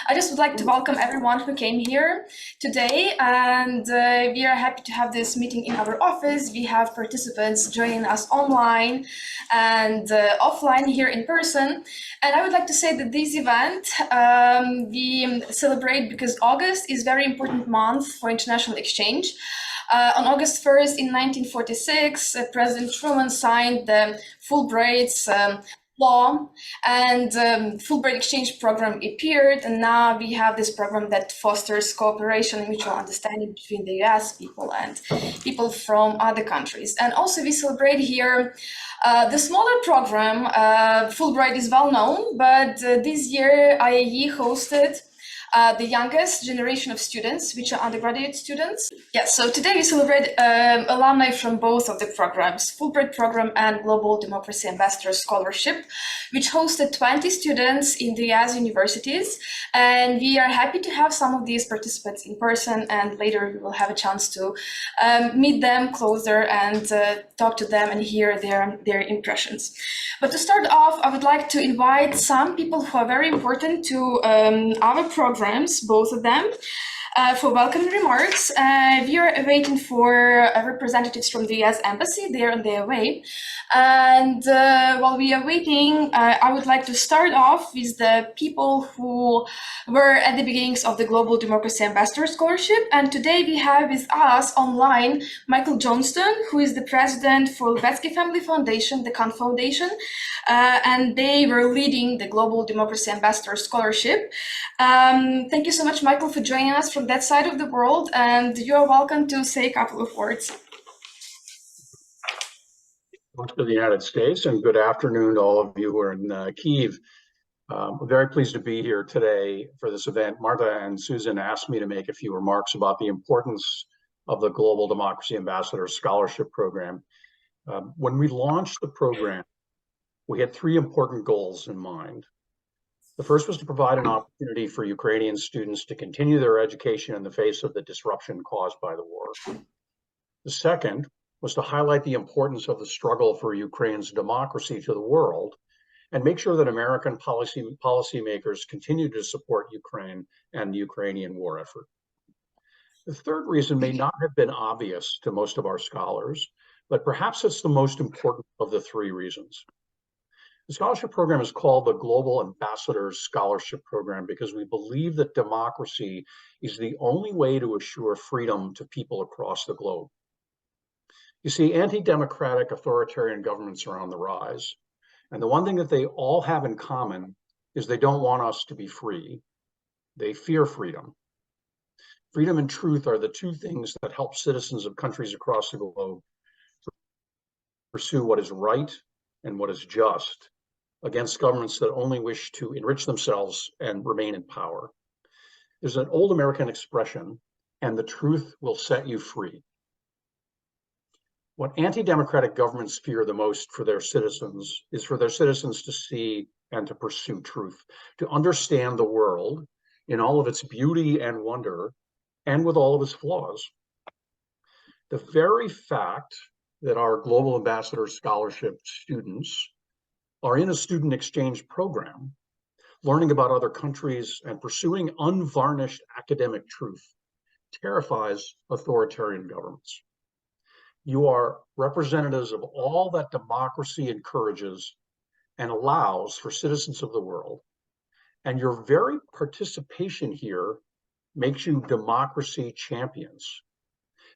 I just would like to welcome everyone who came here today, and we are happy to have this meeting in our office. We have participants joining us online and offline here in person. And I would like to say that this event we celebrate because August is a very important month for international exchange. On August 1st in 1946, President Truman signed the Fulbright law, and Fulbright exchange program appeared, and now we have this program that fosters cooperation and mutual understanding between the US people and people from other countries. And also we celebrate here the smaller program. Fulbright is well known, but this year IIE hosted the youngest generation of students, which are undergraduate students. Yes, so today we celebrate alumni from both of the programs, Fulbright Program and Global Democracy Ambassador Scholarship, which hosted 20 students in the US universities. And we are happy to have some of these participants in person, and later we will have a chance to meet them closer and talk to them and hear their impressions. But to start off, I would like to invite some people who are very important to our programs, both of them, for welcome remarks. We are waiting for representatives from the US Embassy. They are on their way. And while we are waiting, I would like to start off with the people who were at the beginnings of the Global Democracy Ambassador Scholarship. And today we have with us online Michael Johnston, who is the president for Levetsky Family Foundation, the Khan Foundation, and they were leading the Global Democracy Ambassador Scholarship. Thank you so much, Michael, for joining us from that side of the world, and you are welcome to say a couple of words. To the United States, and good afternoon to all of you who are in Kyiv. I'm very pleased to be here today for this event. Marta and Susan asked me to make a few remarks about the importance of the Global Democracy Ambassador Scholarship Program. When we launched the program, we had three important goals in mind. The first was to provide an opportunity for Ukrainian students to continue their education in the face of the disruption caused by the war. The second was to highlight the importance of the struggle for Ukraine's democracy to the world and make sure that American policymakers continue to support Ukraine and the Ukrainian war effort. The third reason may not have been obvious to most of our scholars, but perhaps it's the most important of the three reasons. The scholarship program is called the Global Ambassadors Scholarship Program because we believe that democracy is the only way to assure freedom to people across the globe. You see, anti-democratic authoritarian governments are on the rise. And the one thing that they all have in common is they don't want us to be free. They fear freedom. Freedom and truth are the two things that help citizens of countries across the globe pursue what is right and what is just against governments that only wish to enrich themselves and remain in power. There's an old American expression, and the truth will set you free. What anti-democratic governments fear the most for their citizens is for their citizens to see and to pursue truth, to understand the world in all of its beauty and wonder, and with all of its flaws. The very fact that our Global Ambassador Scholarship students are in a student exchange program, learning about other countries and pursuing unvarnished academic truth, terrifies authoritarian governments. You are representatives of all that democracy encourages and allows for citizens of the world. And your very participation here makes you democracy champions,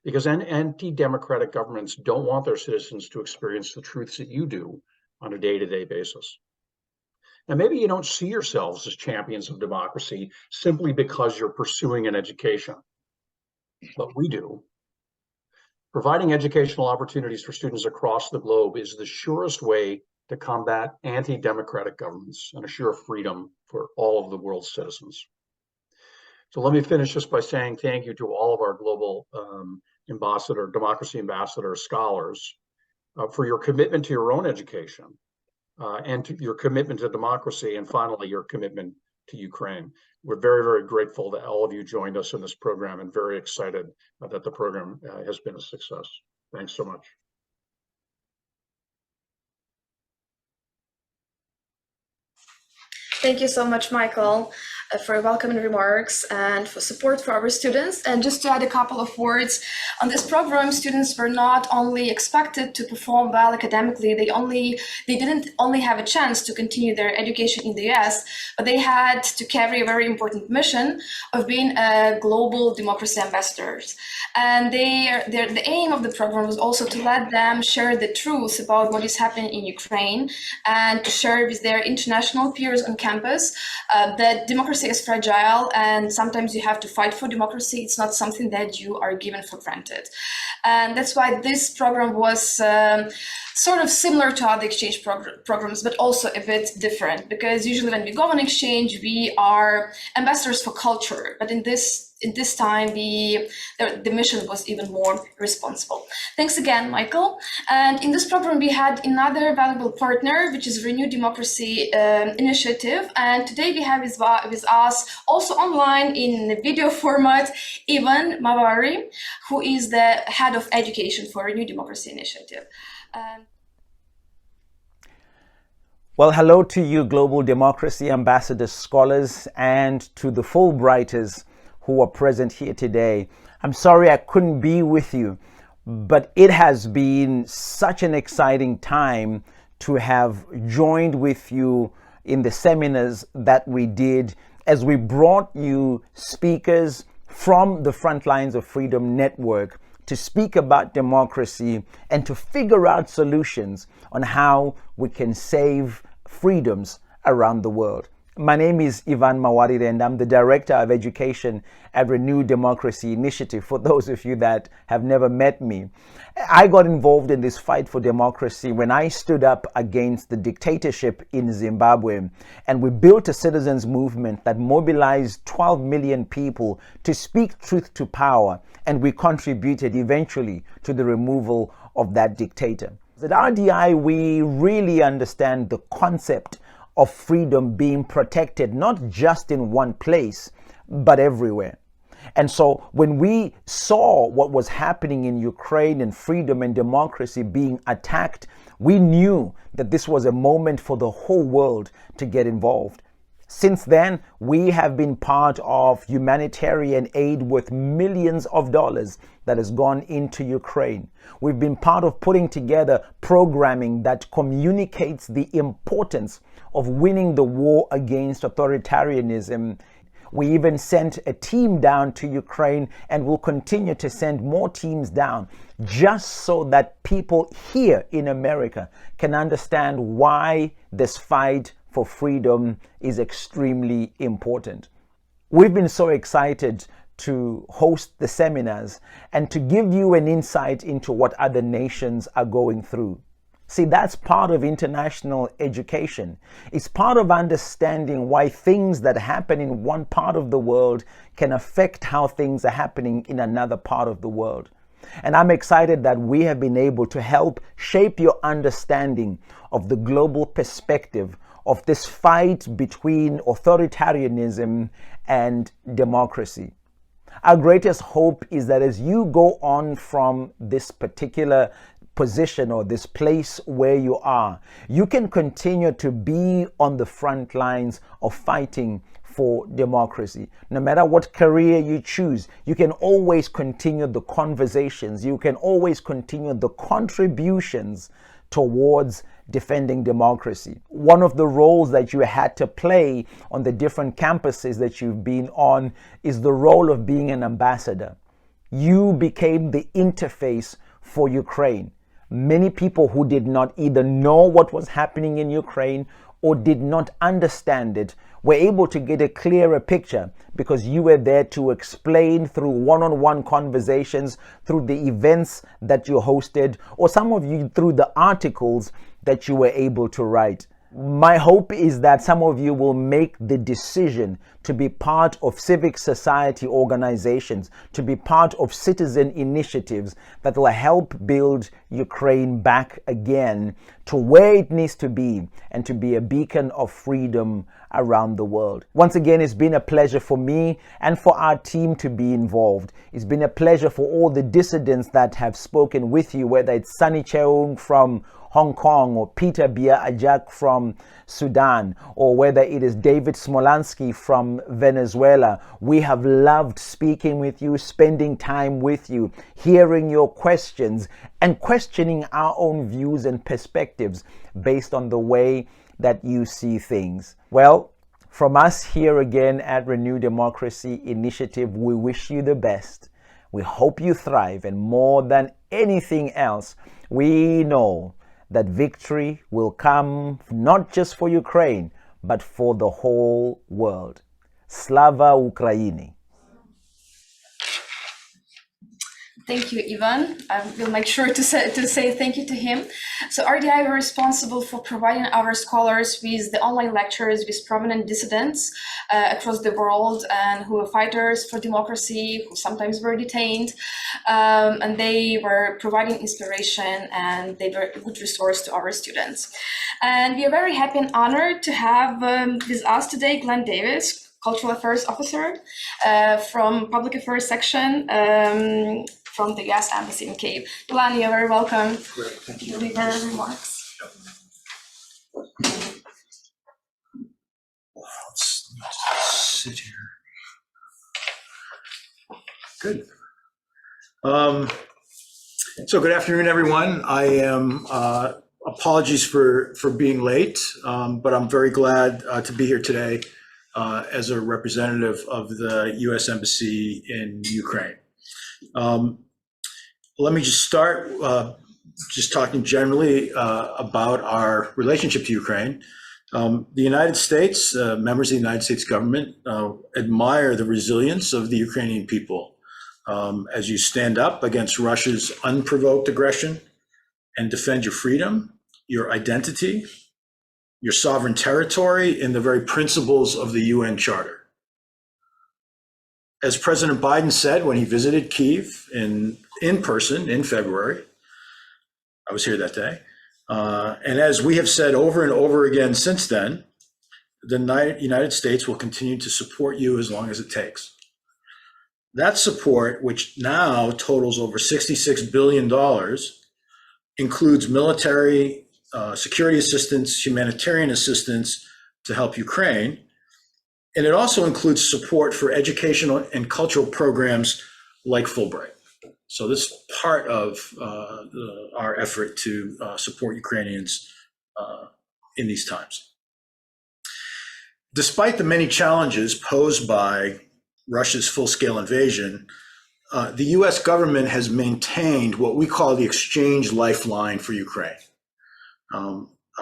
because anti-democratic governments don't want their citizens to experience the truths that you do on a day-to-day basis. Now, maybe you don't see yourselves as champions of democracy simply because you're pursuing an education, but we do. Providing educational opportunities for students across the globe is the surest way to combat anti-democratic governments and assure freedom for all of the world's citizens. So let me finish just by saying thank you to all of our Global Democracy Ambassador scholars for your commitment to your own education and to your commitment to democracy, and finally, your commitment to Ukraine. We're very, very grateful that all of you joined us in this program and very excited that the program has been a success. Thanks so much. Thank you so much, Michael. for welcoming remarks and for support for our students. And just to add a couple of words on this program, students were not only expected to perform well academically, they didn't only have a chance to continue their education in the US, but they had to carry a very important mission of being global democracy ambassadors. And the aim of the program was also to let them share the truth about what is happening in Ukraine and to share with their international peers on campus that democracy is fragile and sometimes you have to fight for democracy. It's not something that you are given for granted. And that's why this program was sort of similar to other exchange programs, but also a bit different, because usually when we go on exchange, we are ambassadors for culture. But in this time, the mission was even more responsible. Thanks again, Michael. And in this program, we had another valuable partner, which is Renew Democracy Initiative. And today we have with us, also online in video format, Ivan Mavari, who is the head of education for Renew Democracy Initiative. Well, hello to you, Global Democracy Ambassador scholars, and to the Fulbrighters who are present here today. I'm sorry I couldn't be with you, but it has been such an exciting time to have joined with you in the seminars that we did as we brought you speakers from the Front Lines of Freedom Network to speak about democracy and to figure out solutions on how we can save freedoms around the world. My name is Ivan Mawarire and I'm the Director of Education at Renew Democracy Initiative, for those of you that have never met me. I got involved in this fight for democracy when I stood up against the dictatorship in Zimbabwe, and we built a citizens movement that mobilized 12 million people to speak truth to power, and we contributed eventually to the removal of that dictator. At RDI, we really understand the concept of freedom being protected, not just in one place, but everywhere. And so when we saw what was happening in Ukraine and freedom and democracy being attacked, we knew that this was a moment for the whole world to get involved. Since then, we have been part of humanitarian aid worth millions of dollars that has gone into Ukraine. We've been part of putting together programming that communicates the importance of winning the war against authoritarianism. We even sent a team down to Ukraine and will continue to send more teams down just so that people here in America can understand why this fight for freedom is extremely important. We've been so excited to host the seminars and to give you an insight into what other nations are going through. See, that's part of international education. It's part of understanding why things that happen in one part of the world can affect how things are happening in another part of the world. And I'm excited that we have been able to help shape your understanding of the global perspective of this fight between authoritarianism and democracy. Our greatest hope is that as you go on from this particular position or this place where you are, you can continue to be on the front lines of fighting for democracy. No matter what career you choose, you can always continue the conversations, you can always continue the contributions towards defending democracy. One of the roles that you had to play on the different campuses that you've been on is the role of being an ambassador. You became the interface for Ukraine. Many people who did not either know what was happening in Ukraine or did not understand it were able to get a clearer picture because you were there to explain through one-on-one conversations, through the events that you hosted, or some of you through the articles that you were able to write. My hope is that some of you will make the decision to be part of civic society organizations, to be part of citizen initiatives that will help build Ukraine back again to where it needs to be and to be a beacon of freedom around the world. Once again, it's been a pleasure for me and for our team to be involved. It's been a pleasure for all the dissidents that have spoken with you, whether it's Sunny Cheung from Hong Kong, or Peter Bia Ajak from Sudan, or whether it is David Smolansky from Venezuela. We have loved speaking with you, spending time with you, hearing your questions, and questioning our own views and perspectives based on the way that you see things. Well, from us here again at Renew Democracy Initiative, we wish you the best. We hope you thrive, and more than anything else, we know that victory will come not just for Ukraine, but for the whole world. Slava Ukraini. Thank you, Ivan. I will make sure to say thank you to him. So RDI were responsible for providing our scholars with the online lectures with prominent dissidents across the world and who are fighters for democracy, who sometimes were detained. And they were providing inspiration, and they were a good resource to our students. And we are very happy and honored to have with us today Glenn Davis, Cultural Affairs Officer from Public Affairs Section from the US Embassy in Kyiv. Glenn, you're very welcome. Great, thank you. To leave your remarks. Let's just sit here. Good. So good afternoon, everyone. I am apologies for being late, but I'm very glad to be here today as a representative of the U.S. Embassy in Ukraine. Let me just start just talking generally about our relationship to Ukraine. The United States, members of the United States government admire the resilience of the Ukrainian people as you stand up against Russia's unprovoked aggression and defend your freedom, your identity, your sovereign territory, and the very principles of the UN Charter. As President Biden said when he visited Kyiv in person in February, I was here that day, and as we have said over and over again since then, the United States will continue to support you as long as it takes. That support, which now totals over $66 billion, includes military, security assistance, humanitarian assistance to help Ukraine, and it also includes support for educational and cultural programs like Fulbright. So this is part of our effort to support Ukrainians in these times. Despite the many challenges posed by Russia's full-scale invasion, the US government has maintained what we call the exchange lifeline for Ukraine.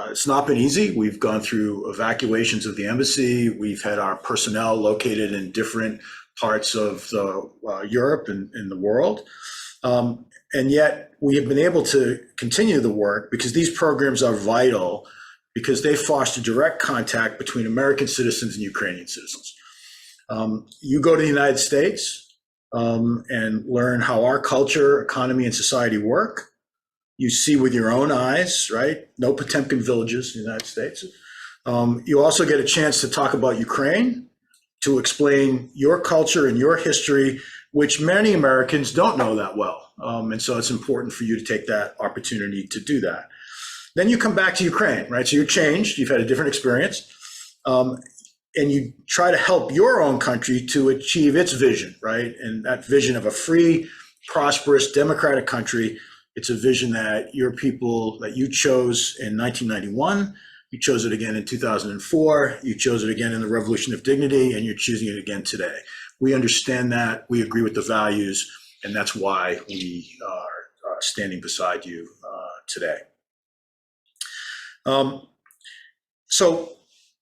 It's not been easy. We've gone through evacuations of the embassy. We've had our personnel located in different parts of Europe and in the world. And yet we have been able to continue the work because these programs are vital, because they foster direct contact between American citizens and Ukrainian citizens. You go to the United States and learn how our culture, economy, and society work. You see with your own eyes, right? No Potemkin villages in the United States. You also get a chance to talk about Ukraine, to explain your culture and your history, which many Americans don't know that well. And so it's important for you to take that opportunity to do that. Then you come back to Ukraine, right? So you're changed, you've had a different experience, and you try to help your own country to achieve its vision, right? And that vision of a free, prosperous, democratic country. It's a vision that your people, that you chose in 1991, you chose it again in 2004, you chose it again in the Revolution of Dignity, and you're choosing it again today. We understand that, we agree with the values, and that's why we are standing beside you today. So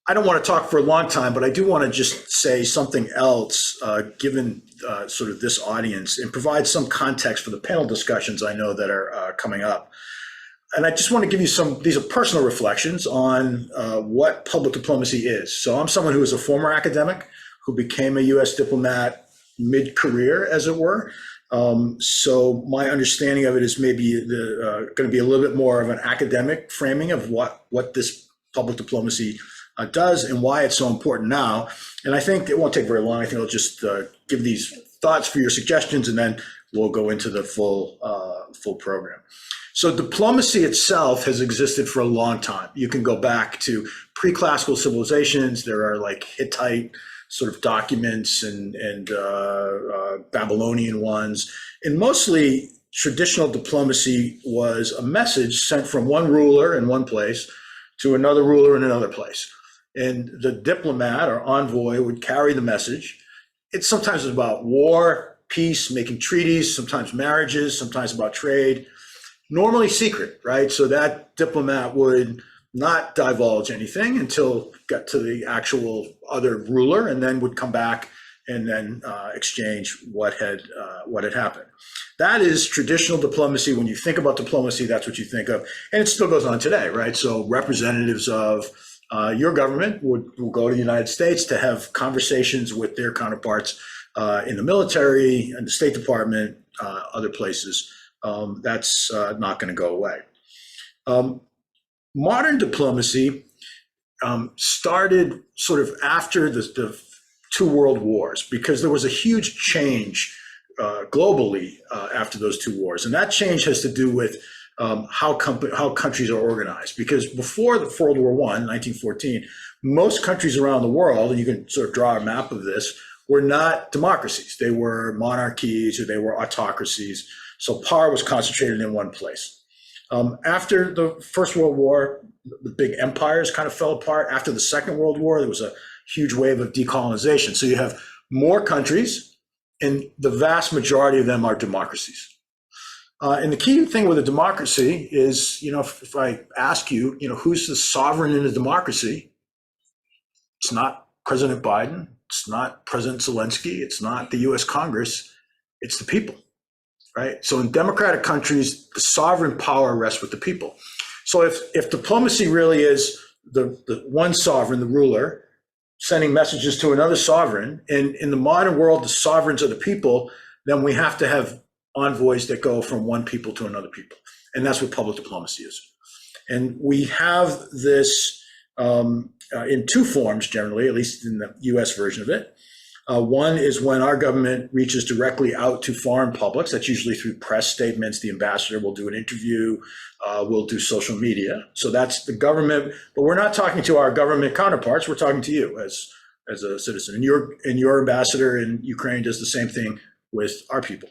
I don't want to talk for a long time, but I do want to just say something else, given sort of this audience, and provide some context for the panel discussions I know that are coming up. And I just want to give you these are personal reflections on what public diplomacy is. So I'm someone who is a former academic who became a US diplomat mid-career, as it were. So my understanding of it is maybe going to be a little bit more of an academic framing of what this public diplomacy does and why it's so important now. And I think it won't take very long. I think I'll just give these thoughts for your suggestions, and then we'll go into the full program. So diplomacy itself has existed for a long time. You can go back to pre-classical civilizations. There are like Hittite sort of documents and Babylonian ones. And mostly traditional diplomacy was a message sent from one ruler in one place to another ruler in another place. And the diplomat or envoy would carry the message. It sometimes is about war, peace, making treaties, sometimes marriages, sometimes about trade. Normally secret, right? So that diplomat would not divulge anything until it got to the actual other ruler, and then would come back and then exchange what had happened. That is traditional diplomacy. When you think about diplomacy, that's what you think of, and it still goes on today, right? So representatives of your government will go to the United States to have conversations with their counterparts in the military, in the State Department, other places. That's not going to go away. Modern diplomacy started sort of after the two world wars, because there was a huge change globally after those two wars. And that change has to do with how countries are organized. Because before the World War I, 1914, most countries around the world, and you can sort of draw a map of this, were not democracies. They were monarchies or they were autocracies. So power was concentrated in one place. After the First World War, the big empires kind of fell apart. After the Second World War, there was a huge wave of decolonization. So you have more countries, and the vast majority of them are democracies. And the key thing with a democracy is, if I ask you, who's the sovereign in a democracy, it's not President Biden, it's not President Zelensky, it's not the US Congress, it's the people. Right? So in democratic countries, the sovereign power rests with the people. So if diplomacy really is the one sovereign, the ruler, sending messages to another sovereign, and in the modern world, the sovereigns are the people, then we have to have envoys that go from one people to another people. And that's what public diplomacy is. And we have this in two forms generally, at least in the US version of it. One is when our government reaches directly out to foreign publics. That's usually through press statements. The ambassador will do an interview, we'll do social media. So that's the government, but we're not talking to our government counterparts. We're talking to you as a citizen. And your ambassador in Ukraine does the same thing with our people.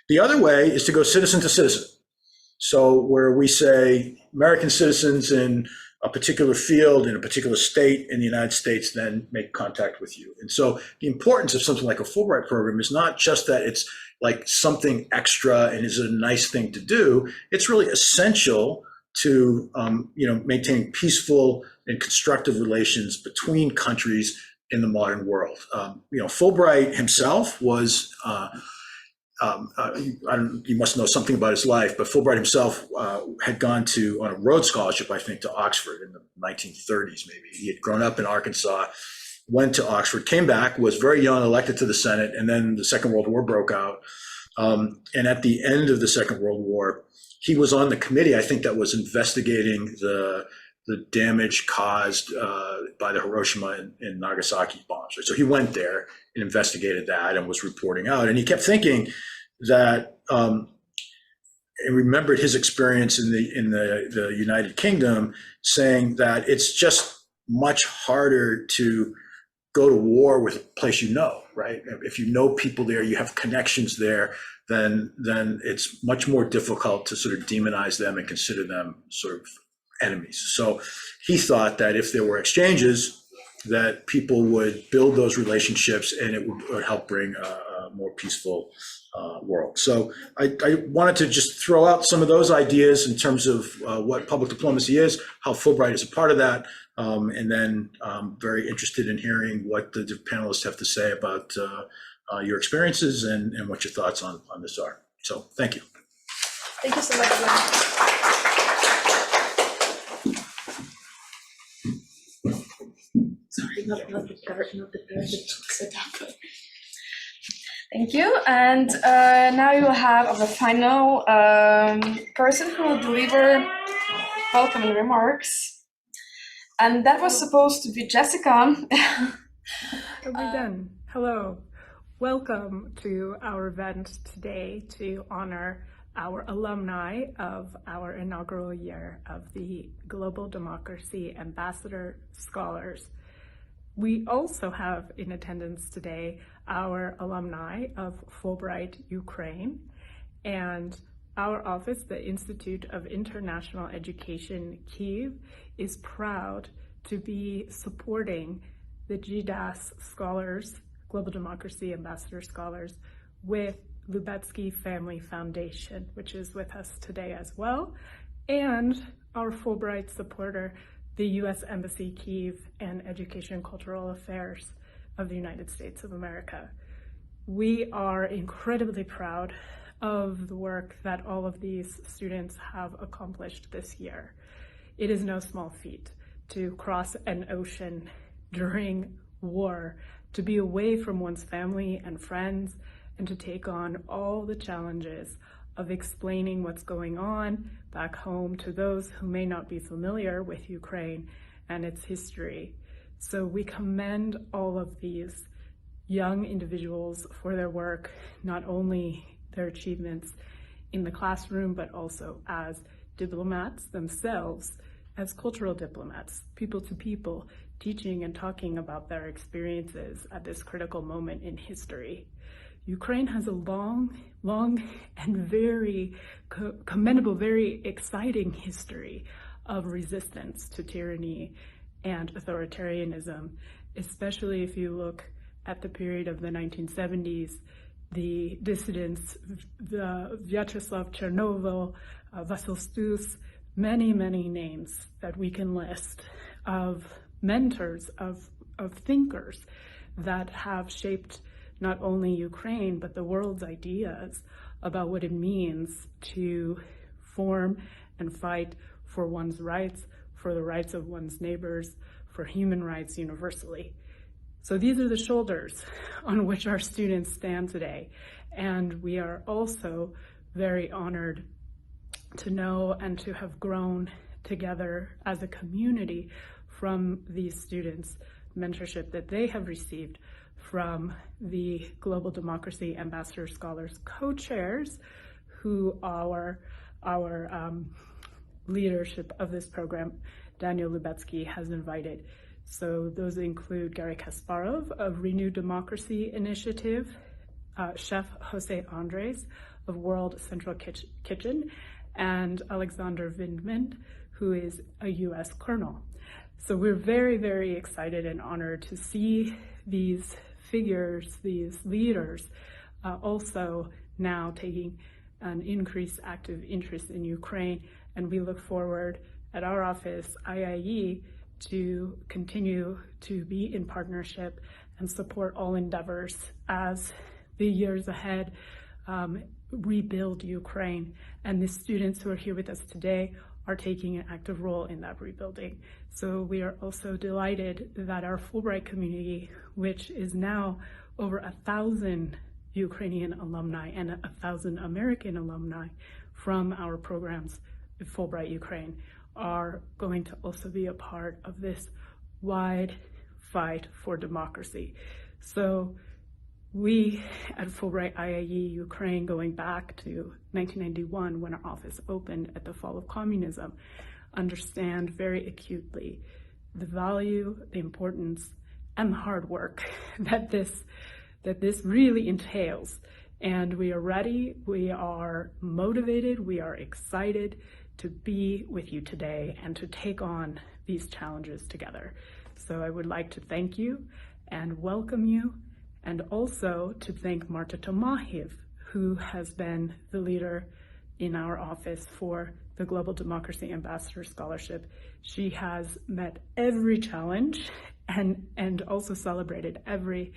The other way is to go citizen to citizen. So where we say American citizens in a particular field in a particular state in the United States then make contact with you. And so the importance of something like a Fulbright program is not just that it's like something extra and is a nice thing to do. It's really essential to maintaining peaceful and constructive relations between countries in the modern world. Fulbright himself was you must know something about his life, but Fulbright himself had gone on a Rhodes Scholarship, I think, to Oxford in the 1930s, maybe. He had grown up in Arkansas, went to Oxford, came back, was very young, elected to the Senate, and then the Second World War broke out. And at the end of the Second World War, he was on the committee, I think, that was investigating the damage caused by the Hiroshima and Nagasaki bombs. Right? So he went there and investigated that and was reporting out. And he kept thinking that, and remembered his experience in the United Kingdom, saying that it's just much harder to go to war with a place right? If you know people there, you have connections there, then it's much more difficult to sort of demonize them and consider them sort of enemies. So he thought that if there were exchanges, that people would build those relationships and it would help bring a more peaceful world. So I wanted to just throw out some of those ideas in terms of what public diplomacy is, how Fulbright is a part of that, and then I'm very interested in hearing what the panelists have to say about your experiences and what your thoughts on this are. So thank you. Thank you so much, Yana. Sorry, not the setup. Thank you. And now you will have our final person who will deliver welcoming remarks. And that was supposed to be Jessica. Are we done? Hello. Welcome to our event today to honor our alumni of our inaugural year of the Global Democracy Ambassador Scholars. We also have in attendance today our alumni of Fulbright Ukraine, and our office, the Institute of International Education Kyiv, is proud to be supporting the GDAS Scholars, Global Democracy Ambassador Scholars, with Lubetsky Family Foundation, which is with us today as well, and our Fulbright supporter, the U.S. Embassy Kyiv and Education and Cultural Affairs of the United States of America. We are incredibly proud of the work that all of these students have accomplished this year. It is no small feat to cross an ocean during war, to be away from one's family and friends, and to take on all the challenges of explaining what's going on back home to those who may not be familiar with Ukraine and its history. So we commend all of these young individuals for their work, not only their achievements in the classroom, but also as diplomats themselves, as cultural diplomats, people to people, teaching and talking about their experiences at this critical moment in history. Ukraine has a long and very commendable, very exciting history of resistance to tyranny and authoritarianism, especially if you look at the period of the 1970s, the dissidents, the Vyacheslav Chernobyl, Vasil Stus, many names that we can list of mentors, of thinkers that have shaped not only Ukraine, but the world's ideas about what it means to form and fight for one's rights, for the rights of one's neighbors, for human rights universally. So these are the shoulders on which our students stand today. And we are also very honored to know and to have grown together as a community from these students' mentorship that they have received from the Global Democracy Ambassador Scholars co-chairs, who our leadership of this program, Daniel Lubetsky, has invited. So those include Gary Kasparov of Renew Democracy Initiative, Chef Jose Andres of World Central Kitchen, and Alexander Vindman, who is a U.S. colonel. So we're very excited and honored to see these figures, these leaders, also now taking an increased active interest in Ukraine. And we look forward at our office, IIE, to continue to be in partnership and support all endeavors as the years ahead rebuild Ukraine. And the students who are here with us today are taking an active role in that rebuilding. So we are also delighted that our Fulbright community, which is now over 1,000 Ukrainian alumni and 1,000 American alumni from our programs at Fulbright Ukraine, are going to also be a part of this wide fight for democracy. So we at Fulbright IIE Ukraine, going back to 1991 when our office opened at the fall of communism, understand very acutely the value, the importance, and the hard work that this really entails. And we are ready, we are motivated, we are excited to be with you today and to take on these challenges together. So I would like to thank you and welcome you, and also to thank Marta Tomahiv, who has been the leader in our office for the Global Democracy Ambassador Scholarship. She has met every challenge and also celebrated every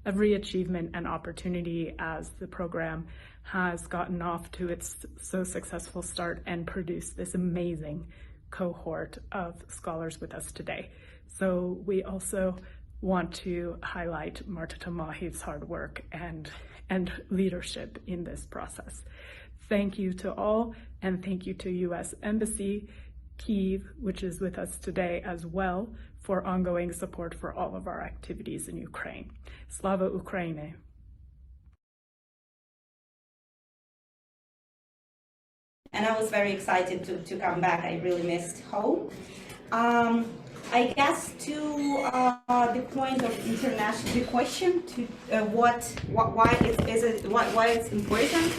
achievement and opportunity as the program has gotten off to its so successful start and produced this amazing cohort of scholars with us today. So we also want to highlight Marta Tomahiv's hard work and leadership in this process. Thank you to all, and thank you to U.S. Embassy Kyiv, which is with us today as well, for ongoing support for all of our activities in Ukraine. Slava Ukraini! and I was very excited to come back. I really missed home. I guess to the point of international, the question to why it's important.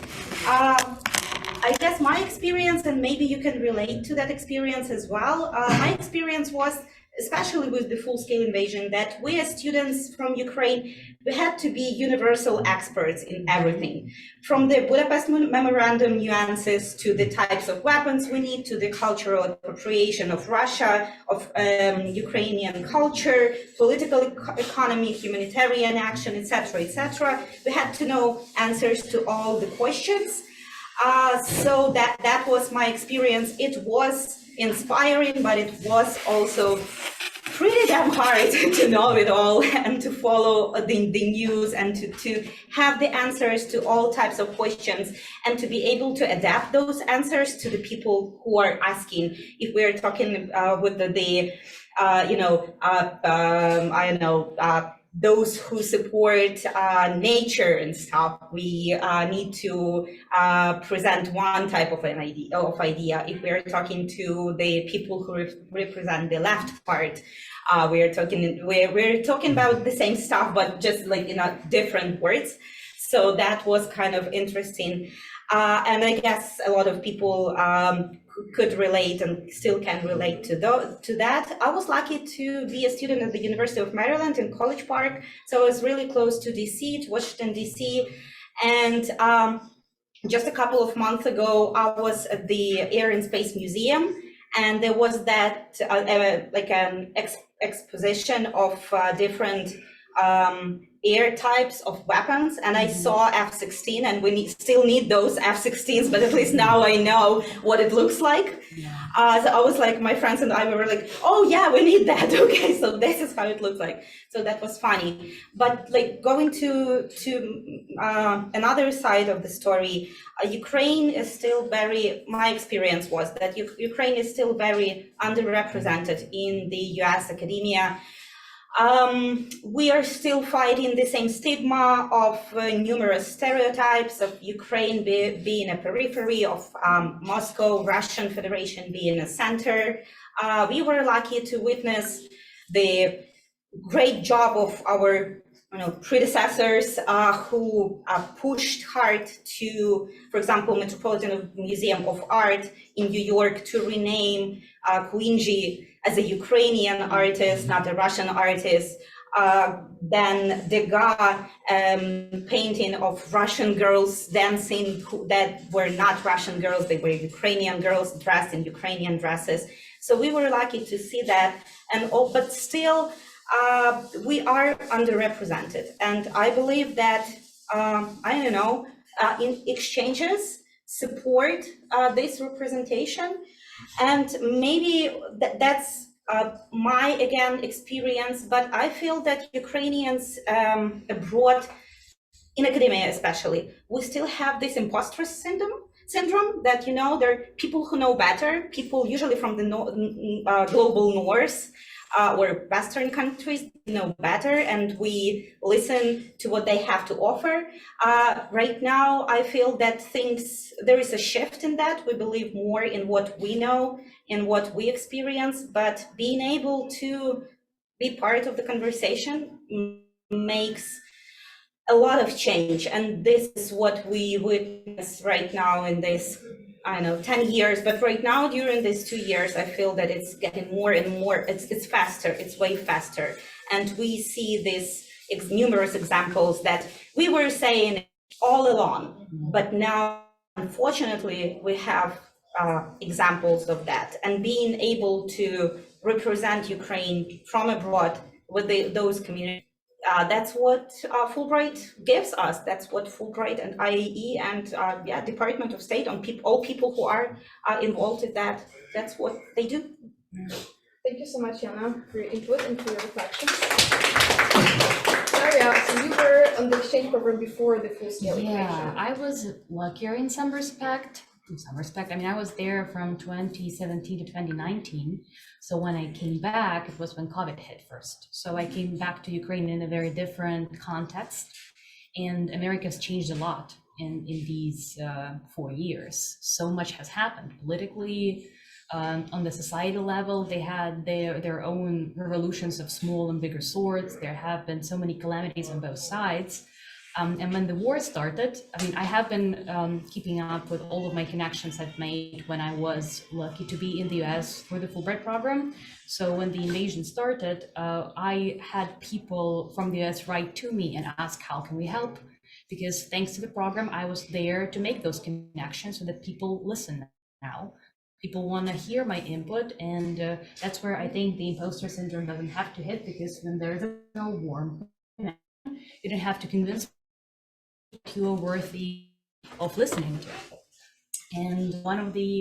I guess my experience, and maybe you can relate to that experience as well. My experience was, especially with the full-scale invasion, that we as students from Ukraine, we had to be universal experts in everything, from the Budapest Memorandum nuances to the types of weapons we need, to the cultural appropriation of Russia, of Ukrainian culture, political economy, humanitarian action, etc., etc. We had to know answers to all the questions. So that was my experience. It was inspiring, but it was also pretty damn hard to know it all and to follow the news and to have the answers to all types of questions and to be able to adapt those answers to the people who are asking. If we're talking with those who support nature and stuff, we need to present one type of an idea. If we're talking to the people who represent the left part, we're talking about the same stuff, but just like in different words. So that was kind of interesting, and I guess a lot of people could relate and still can relate to that. I was lucky to be a student at the University of Maryland in College Park, so I was really close to DC, to Washington DC, and just a couple of months ago, I was at the Air and Space Museum, and there was that like an exposition of different air types of weapons, and I saw F-16, and we still need those F-16s, but at least now I know what it looks like. So I was like, my friends and I were like, oh yeah, we need that. Okay, so this is how it looks like. So that was funny. But like going to another side of the story, Ukraine is still my experience was that Ukraine is still very underrepresented in the US academia. We are still fighting the same stigma of numerous stereotypes of Ukraine being a periphery, of Moscow, Russian Federation being a center. We were lucky to witness the great job of our predecessors who pushed hard to, for example, Metropolitan Museum of Art in New York to rename Kuinji as a Ukrainian artist, not a Russian artist. Then Degas painting of Russian girls dancing that were not Russian girls, they were Ukrainian girls dressed in Ukrainian dresses. So we were lucky to see that, but still we are underrepresented. And I believe that, in exchanges, support this representation. And maybe that's my, again, experience, but I feel that Ukrainians abroad, in academia especially, we still have this imposter syndrome that, there are people who know better, people usually from the global north or Western countries know better, and we listen to what they have to offer. Right now, I feel that there is a shift in that. We believe more in what we know, in what we experience, but being able to be part of the conversation makes a lot of change. And this is what we witness right now in this, 10 years, but right now during these 2 years, I feel that it's getting more and more, it's faster, it's way faster. And we see these numerous examples that we were saying all along, but now, unfortunately, we have examples of that. And being able to represent Ukraine from abroad with those communities, that's what Fulbright gives us. That's what Fulbright and IIE and Department of State, all people who are involved in that, that's what they do. Thank you so much, Yana, for your input and for your reflections. Maria, so you were on the exchange program before the full-scale invasion. Yeah, I was luckier in some respect. I mean, I was there from 2017 to 2019. So when I came back, it was when COVID hit first. So I came back to Ukraine in a very different context, and America's changed a lot in these 4 years. So much has happened politically. On the societal level, they had their own revolutions of small and bigger sorts. There have been so many calamities on both sides. And when the war started, I mean, I have been keeping up with all of my connections I've made when I was lucky to be in the US for the Fulbright program. So when the invasion started, I had people from the US write to me and ask, how can we help? Because thanks to the program, I was there to make those connections so that people listen now. People want to hear my input, and that's where I think the imposter syndrome doesn't have to hit, because when there's no warm connection, you don't have to convince you are worthy of listening to. And one of the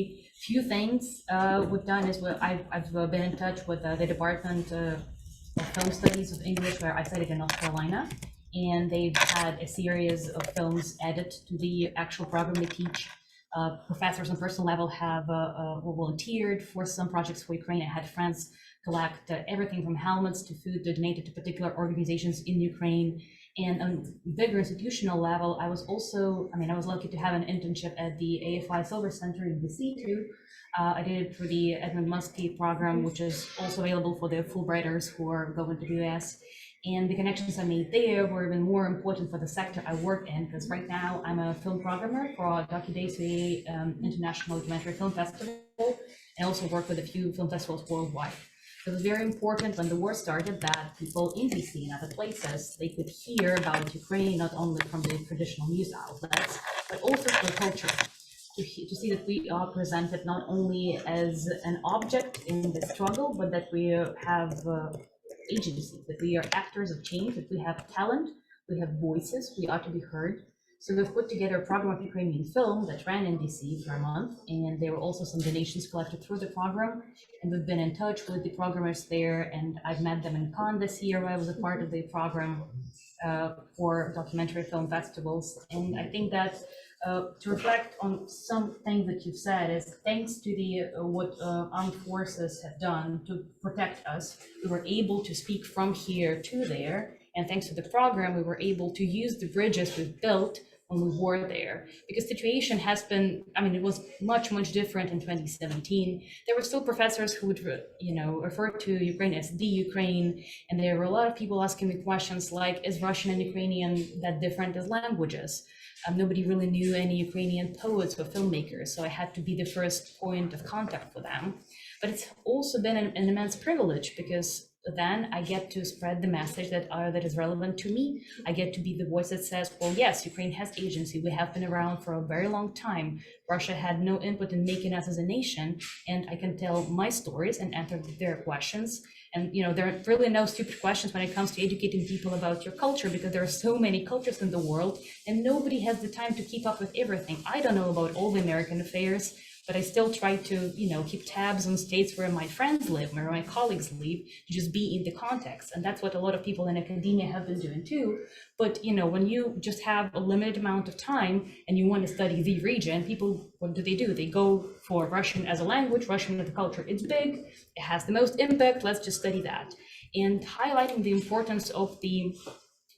few things we've done is I've been in touch with the Department of Film Studies of English, where I studied in North Carolina, and they've had a series of films added to the actual program they teach. Professors on personal level have volunteered for some projects for Ukraine. I had friends collect everything from helmets to food donated to particular organizations in Ukraine. And on bigger institutional level, I was lucky to have an internship at the AFI Silver Center in DC too. I did it for the Edmund Muskie program, which is also available for the Fulbrighters who are going to the US. And the connections I made there were even more important for the sector I work in, because right now I'm a film programmer for GDAS International Documentary Film Festival, and also work with a few film festivals worldwide. It was very important when the war started that people in DC and other places, they could hear about Ukraine not only from the traditional news outlets, but also through culture. To see that we are presented not only as an object in the struggle, but that we have agency, that we are actors of change, that we have talent, we have voices, we ought to be heard. So we've put together a program of Ukrainian film that ran in DC for a month, and there were also some donations collected through the program. And we've been in touch with the programmers there, and I've met them in Cannes this year, where I was a part of the program for documentary film festivals. And I think that to reflect on some things that you've said is, thanks to the what armed forces have done to protect us, we were able to speak from here to there. And thanks to the program, we were able to use the bridges we've built when we were there. Because the situation has been, it was much different in 2017. There were still professors who would, refer to Ukraine as the Ukraine. And there were a lot of people asking me questions like, is Russian and Ukrainian that different as languages? Nobody really knew any Ukrainian poets or filmmakers, so I had to be the first point of contact for them. But it's also been an immense privilege, because then I get to spread the message that is relevant to me. I get to be the voice that says, well, yes, Ukraine has agency. We have been around for a very long time. Russia had no input in making us as a nation, and I can tell my stories and answer their questions. And there are really no stupid questions when it comes to educating people about your culture, because there are so many cultures in the world, and nobody has the time to keep up with everything. I don't know about all the American affairs, but I still try to, keep tabs on states where my friends live, where my colleagues live, to just be in the context. And that's what a lot of people in academia have been doing too. But, when you just have a limited amount of time and you want to study the region, people, what do? They go for Russian as a language, Russian as a culture. It's big, it has the most impact, let's just study that. And highlighting the importance of the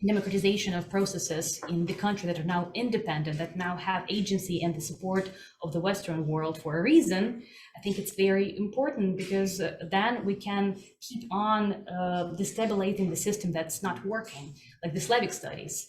democratization of processes in the country that are now independent, that now have agency and the support of the Western world for a reason, I think it's very important, because then we can keep on destabilizing the system that's not working, like the Slavic studies.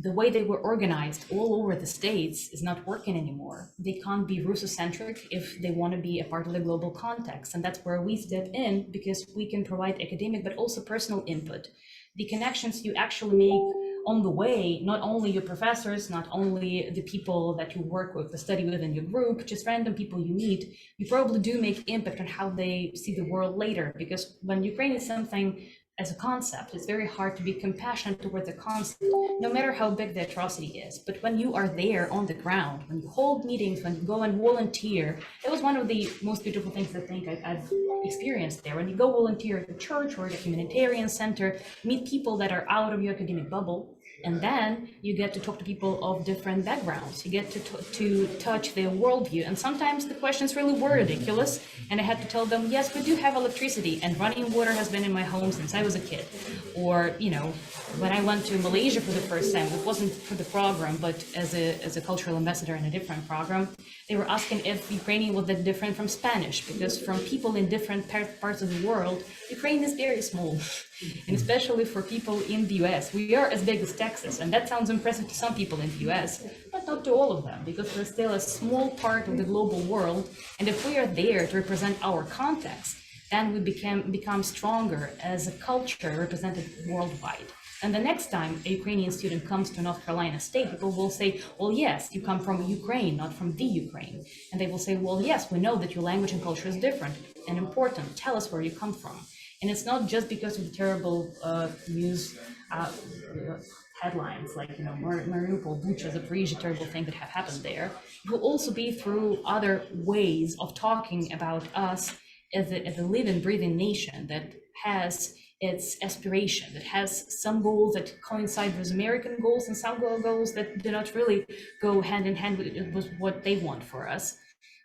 The way they were organized all over the states is not working anymore. They can't be Russocentric if they want to be a part of the global context. And that's where we step in, because we can provide academic, but also personal input. The connections you actually make on the way, not only your professors, not only the people that you work with, the study with in your group, just random people you meet, you probably do make impact on how they see the world later. Because when Ukraine is something as a concept, it's very hard to be compassionate towards the concept, no matter how big the atrocity is. But when you are there on the ground, when you hold meetings, when you go and volunteer, it was one of the most beautiful things I think I've experienced there. When you go volunteer at the church or at a humanitarian center, meet people that are out of your academic bubble, And then you get to talk to people of different backgrounds. You get to touch their worldview. And sometimes the questions really were ridiculous. And I had to tell them, yes, we do have electricity and running water has been in my home since I was a kid. Or, you know, when I went to Malaysia for the first time, it wasn't for the program, but as a cultural ambassador in a different program, they were asking if Ukrainian was that different from Spanish, because from people in different parts of the world, Ukraine is very small. And especially for people in the US, we are as big as Texas, and that sounds impressive to some people in the US, but not to all of them, because we're still a small part of the global world. And if we are there to represent our context, then we become stronger as a culture represented worldwide. And the next time a Ukrainian student comes to North Carolina State, people will say, well, yes, you come from Ukraine, not from the Ukraine. And they will say, well, yes, we know that your language and culture is different and important. Tell us where you come from. And it's not just because of the terrible news headlines, like, you know, Mariupol, Bucha, Zaporizhzhia, terrible thing that have happened there. It will also be through other ways of talking about us as a living, breathing nation that has its aspiration, that has some goals that coincide with American goals and some goals that do not really go hand in hand with what they want for us.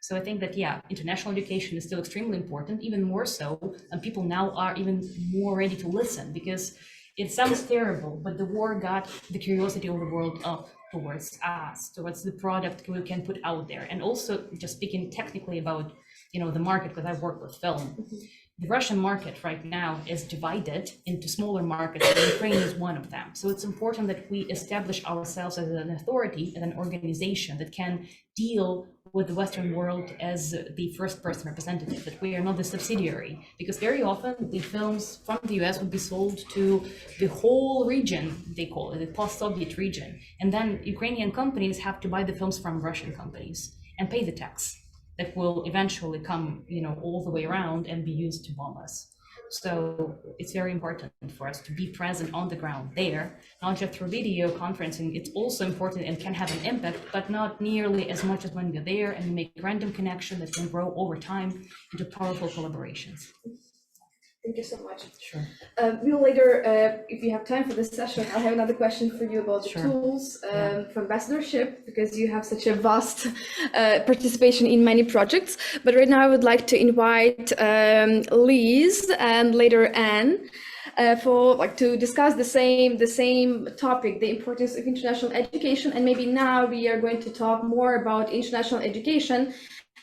So I think that, yeah, international education is still extremely important, even more so, and people now are even more ready to listen, because it sounds terrible, but the war got the curiosity of the world up towards us, towards the product we can put out there. And also, just speaking technically about, you know, the market, because I work with film. The Russian market right now is divided into smaller markets, and Ukraine is one of them. So it's important that we establish ourselves as an authority, as an organization that can deal with the Western world as the first person representative, that we are not the subsidiary, because very often the films from the US would be sold to the whole region, they call it, the post-Soviet region. And then Ukrainian companies have to buy the films from Russian companies and pay the tax that will eventually come, you know, all the way around and be used to bomb us. So it's very important for us to be present on the ground there, not just through video conferencing. It's also important and can have an impact, but not nearly as much as when we're there and we make random connection that can grow over time into powerful collaborations. Thank you so much. Sure. We'll later, if you have time for this session, I'll have another question for you about the tools for ambassadorship, because you have such a vast participation in many projects. But right now I would like to invite Liz and later Anne to discuss the same topic, the importance of international education. And maybe now we are going to talk more about international education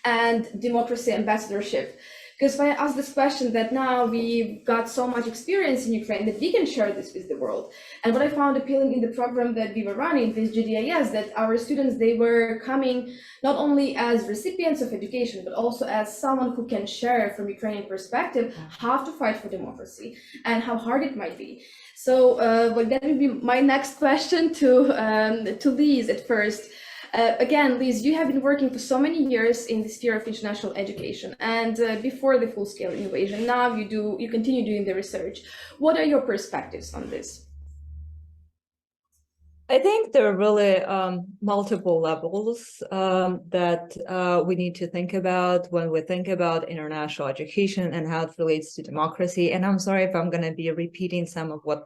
and democracy ambassadorship. Because when I asked this question, that now we've got so much experience in Ukraine that we can share this with the world. And what I found appealing in the program that we were running with GDAS, that our students, they were coming not only as recipients of education, but also as someone who can share from Ukrainian perspective how to fight for democracy and how hard it might be. So well, that would be my next question to Liz at first. Again, Liz, you have been working for so many years in the sphere of international education, and before the full-scale invasion, now you continue doing the research. What are your perspectives on this? I think there are really multiple levels that we need to think about when we think about international education and how it relates to democracy. And I'm sorry if I'm going to be repeating some of what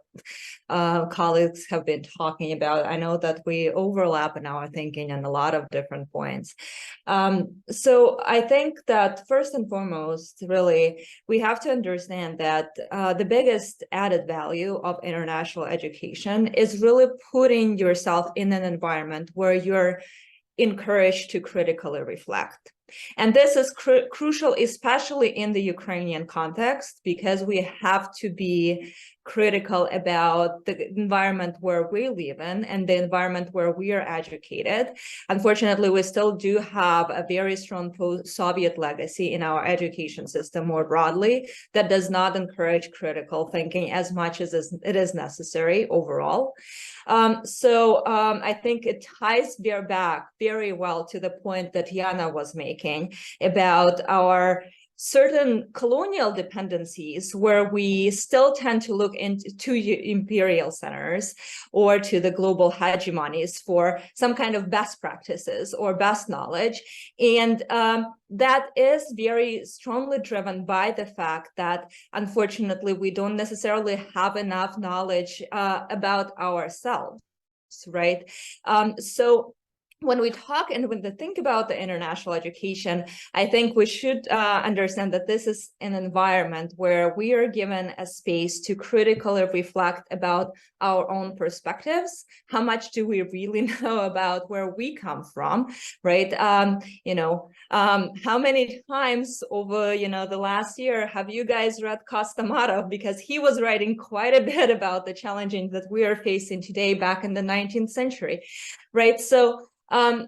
colleagues have been talking about. I know that we overlap in our thinking on a lot of different points. So I think that first and foremost, really, we have to understand that the biggest added value of international education is really putting yourself in an environment where you're encouraged to critically reflect. And this is crucial, especially in the Ukrainian context, because we have to be critical about the environment where we live in and the environment where we are educated. Unfortunately, we still do have a very strong post-Soviet legacy in our education system more broadly that does not encourage critical thinking as much as it is necessary overall. I think it ties back very well to the point that Yana was making about our certain colonial dependencies where we still tend to look into imperial centers or to the global hegemonies for some kind of best practices or best knowledge. And that is very strongly driven by the fact that, unfortunately, we don't necessarily have enough knowledge about ourselves. right? So when we talk and when we think about the international education, I think we should understand that this is an environment where we are given a space to critically reflect about our own perspectives. How much do we really know about where we come from, right? How many times over, the last year have you guys read Kostomatov? Because he was writing quite a bit about the challenges that we are facing today back in the 19th century, right? So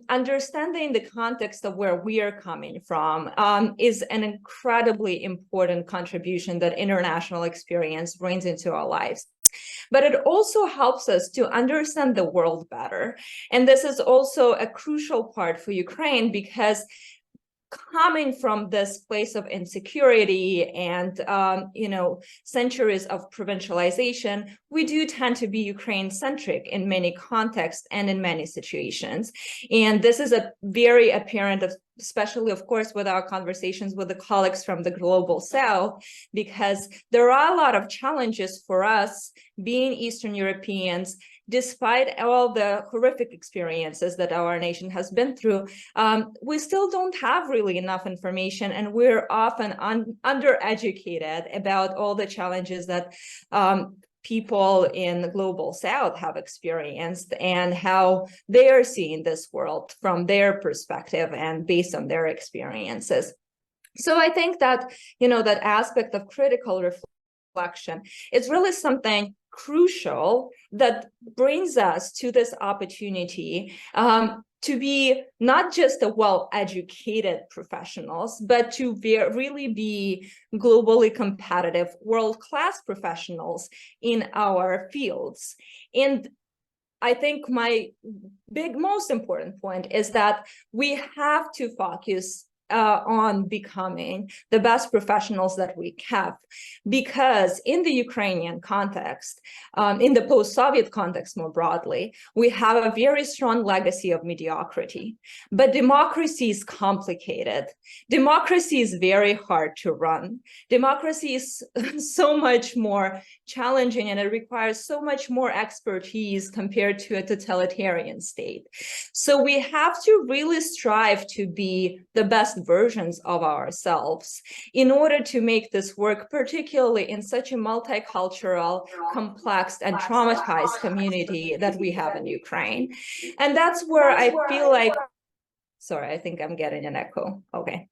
understanding the context of where we are coming from is an incredibly important contribution that international experience brings into our lives. But it also helps us to understand the world better. And this is also a crucial part for Ukraine, because coming from this place of insecurity and centuries of provincialization, we do tend to be Ukraine-centric in many contexts and in many situations. And this is a very apparent, especially, of course, with our conversations with the colleagues from the Global South, because there are a lot of challenges for us being Eastern Europeans. Despite all the horrific experiences that our nation has been through, we still don't have really enough information, and we're often undereducated about all the challenges that people in the Global South have experienced and how they are seeing this world from their perspective and based on their experiences. So I think that, that aspect of critical reflection is really something crucial that brings us to this opportunity to be not just a well-educated professionals, but to really be globally competitive, world-class professionals in our fields. And I think my most important point is that we have to focus on becoming the best professionals that we have, because in the Ukrainian context, in the post-Soviet context more broadly, we have a very strong legacy of mediocrity. But democracy is complicated. Democracy is very hard to run. Democracy is so much more challenging, and it requires so much more expertise compared to a totalitarian state. So we have to really strive to be the best versions of ourselves in order to make this work, particularly in such a multicultural, complex, and traumatized community that we have in Ukraine. And that's where I feel like, sorry, I think I'm getting an echo. Okay.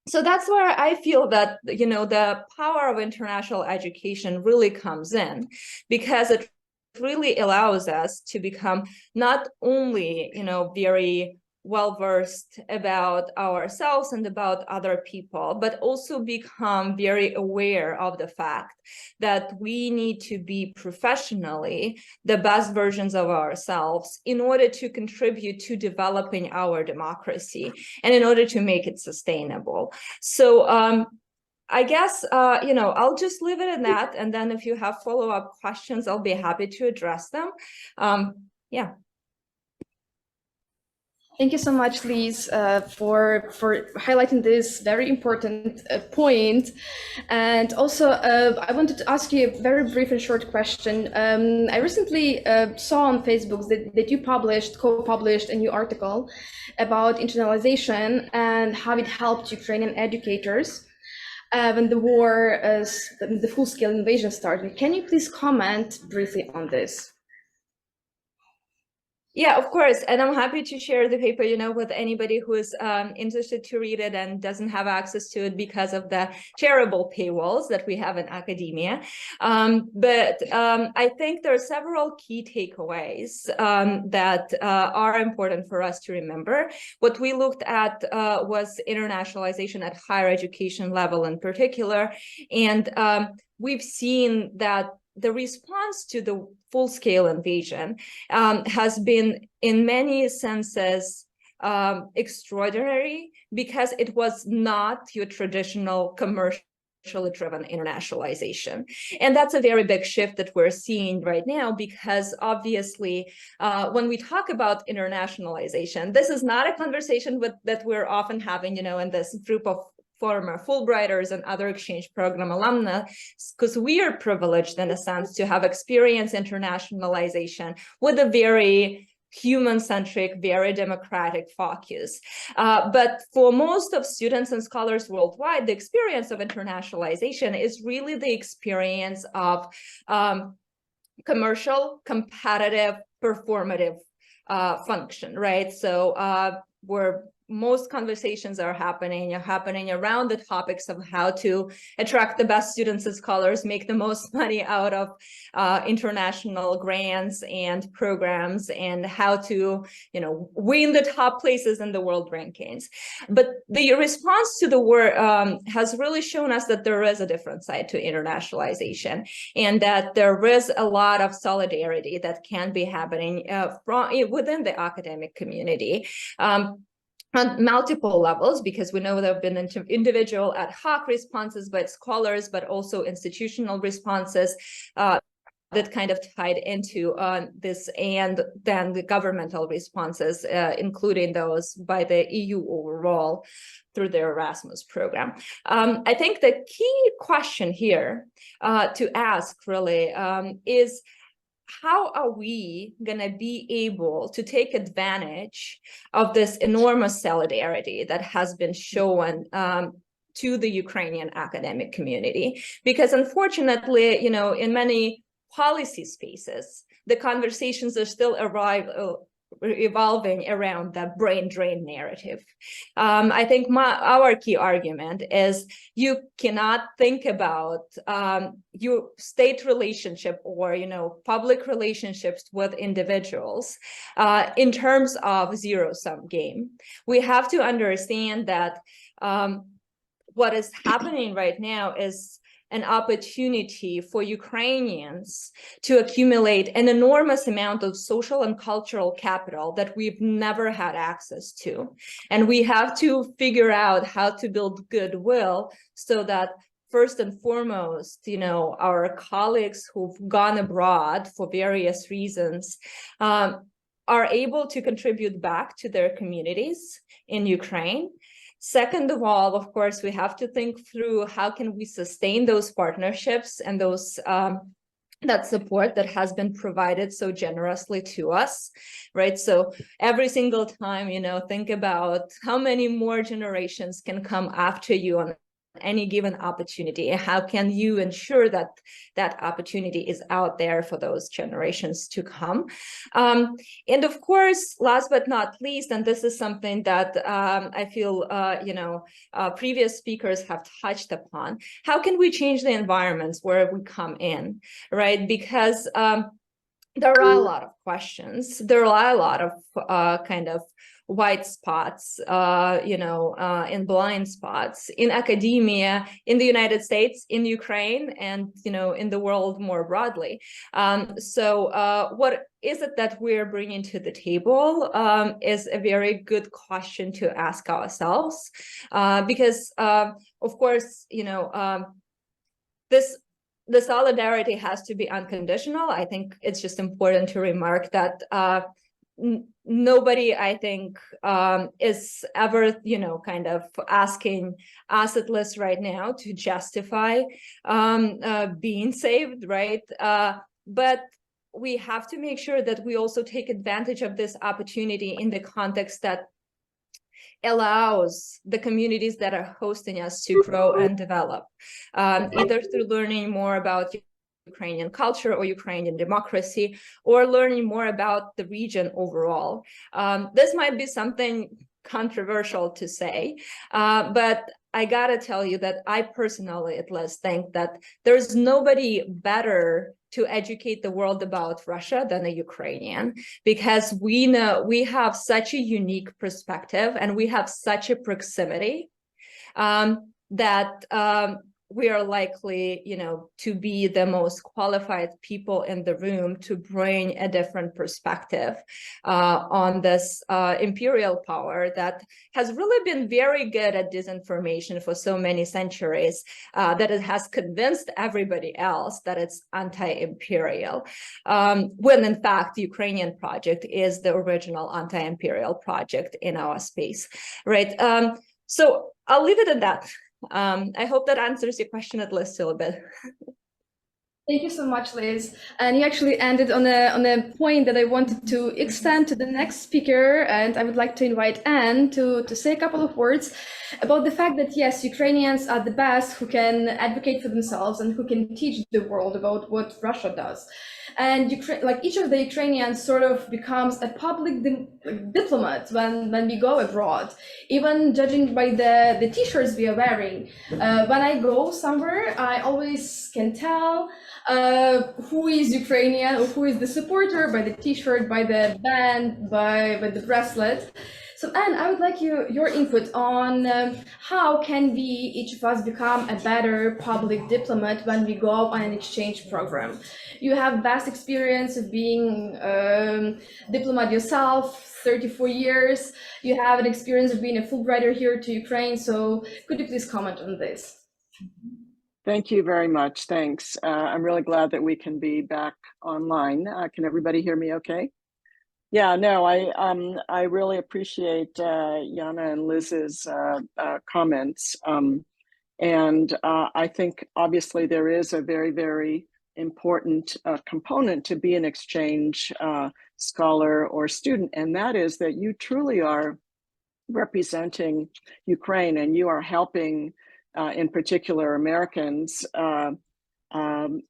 So that's where I feel that, the power of international education really comes in, because it really allows us to become not only, very well-versed about ourselves and about other people, but also become very aware of the fact that we need to be professionally the best versions of ourselves in order to contribute to developing our democracy and in order to make it sustainable. So I guess, I'll just leave it at that. And then if you have follow-up questions, I'll be happy to address them. Yeah. Thank you so much, Liz, for highlighting this very important point. And also, I wanted to ask you a very brief and short question. I recently saw on Facebook that you co-published a new article about internalization and how it helped Ukrainian educators when the war, the full-scale invasion started. Can you please comment briefly on this? Yeah, of course. And I'm happy to share the paper, with anybody who is interested to read it and doesn't have access to it because of the terrible paywalls that we have in academia. But I think there are several key takeaways that are important for us to remember. What we looked at was internationalization at higher education level in particular. And we've seen that the response to the full-scale invasion has been, in many senses, extraordinary, because it was not your traditional commercially driven internationalization. And that's a very big shift that we're seeing right now, because obviously, when we talk about internationalization, this is not a conversation that we're often having, in this group of former Fulbrighters and other exchange program alumni, because we are privileged in a sense to have experienced internationalization with a very human-centric, very democratic focus. But for most of students and scholars worldwide, the experience of internationalization is really the experience of commercial, competitive, performative function, right? So where most conversations are happening around the topics of how to attract the best students and scholars, make the most money out of international grants and programs, and how to, win the top places in the world rankings. But the response to the war has really shown us that there is a different side to internationalization, and that there is a lot of solidarity that can be happening within the academic community. On multiple levels, because we know there have been individual ad hoc responses by scholars, but also institutional responses that kind of tied into this, and then the governmental responses, including those by the EU overall through their Erasmus program. I think the key question here to ask really is, how are we going to be able to take advantage of this enormous solidarity that has been shown to the Ukrainian academic community? Because unfortunately, in many policy spaces, the conversations are still evolving around the brain drain narrative. I think our key argument is you cannot think about your state relationship or public relationships with individuals in terms of zero-sum game. We have to understand that what is happening right now is an opportunity for Ukrainians to accumulate an enormous amount of social and cultural capital that we've never had access to. And we have to figure out how to build goodwill so that first and foremost, our colleagues who've gone abroad for various reasons are able to contribute back to their communities in Ukraine. Second of all, of course, we have to think through how can we sustain those partnerships and those that support that has been provided so generously to us, right? So every single time, think about how many more generations can come after you on any given opportunity, and how can you ensure that that opportunity is out there for those generations to come. And of course, last but not least, and this is something that I feel previous speakers have touched upon, how can we change the environments where we come in, right? Because there are a lot of questions, there are a lot of kind of white spots, in blind spots in academia, in the United States, in Ukraine, and, in the world more broadly. So what is it that we're bringing to the table is a very good question to ask ourselves, because, of course, the solidarity has to be unconditional. I think it's just important to remark that nobody, I think, is ever, kind of asking us, at least right now, to justify being saved, right? But we have to make sure that we also take advantage of this opportunity in the context that allows the communities that are hosting us to grow and develop, either through learning more about Ukrainian culture or Ukrainian democracy, or learning more about the region overall. This might be something controversial to say, but I gotta tell you that I personally at least think that there's nobody better to educate the world about Russia than a Ukrainian, because we know we have such a unique perspective and we have such a proximity that we are likely, to be the most qualified people in the room to bring a different perspective on this imperial power that has really been very good at disinformation for so many centuries, that it has convinced everybody else that it's anti-imperial, when in fact the Ukrainian project is the original anti-imperial project in our space, right? So I'll leave it at that. I hope that answers your question at least a little bit. Thank you so much, Liz. And you actually ended on a point that I wanted to extend to the next speaker. And I would like to invite Anne to say a couple of words about the fact that, yes, Ukrainians are the best who can advocate for themselves and who can teach the world about what Russia does. And like each of the Ukrainians sort of becomes a public diplomat when we go abroad, even judging by the t-shirts we are wearing. When I go somewhere, I always can tell who is Ukrainian or who is the supporter by the t-shirt, by the band, by the bracelet. So Anne, I would like your input on how can we, each of us, become a better public diplomat when we go on an exchange program. You have vast experience of being diplomat yourself, 34 years. You have an experience of being a Fulbrighter here to Ukraine. So could you please comment on this? Thank you very much. Thanks. I'm really glad that we can be back online. Can everybody hear me okay? Yeah, no, I really appreciate Yana and Liz's comments. And I think obviously there is a very, very important component to be an exchange scholar or student, and that is that you truly are representing Ukraine and you are helping in particular Americans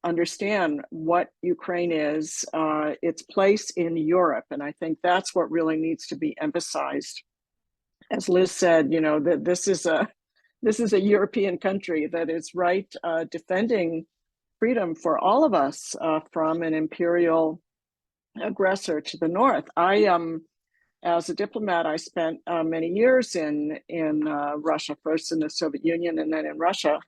understand what Ukraine is, its place in Europe. And I think that's what really needs to be emphasized. As Liz said, you know, that this is a European country that is defending freedom for all of us from an imperial aggressor to the north. As a diplomat, I spent many years in Russia, first in the Soviet Union and then in Russia.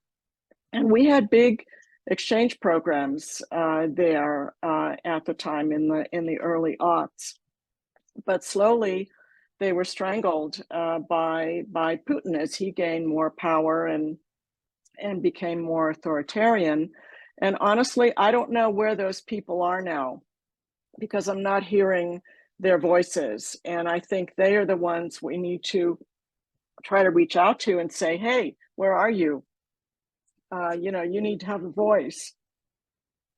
And we had big exchange programs there at the time in the early aughts. But slowly they were strangled by Putin as he gained more power and became more authoritarian. And honestly, I don't know where those people are now because I'm not hearing their voices. And I think they are the ones we need to try to reach out to and say, hey, where are you? You know, you need to have a voice.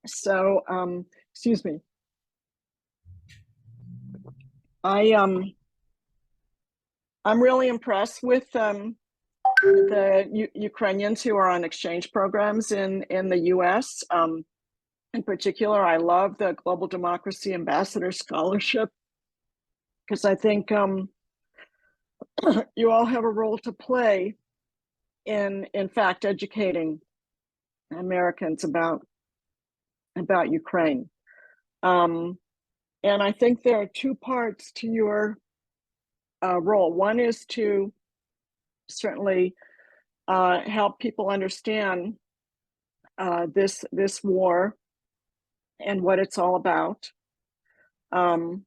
So, excuse me. I'm really impressed with the Ukrainians who are on exchange programs in the US. In particular, I love the Global Democracy Ambassador Scholarship because I think you all have a role to play in fact, educating Americans about Ukraine. And I think there are two parts to your role. One is to certainly help people understand this war and what it's all about, and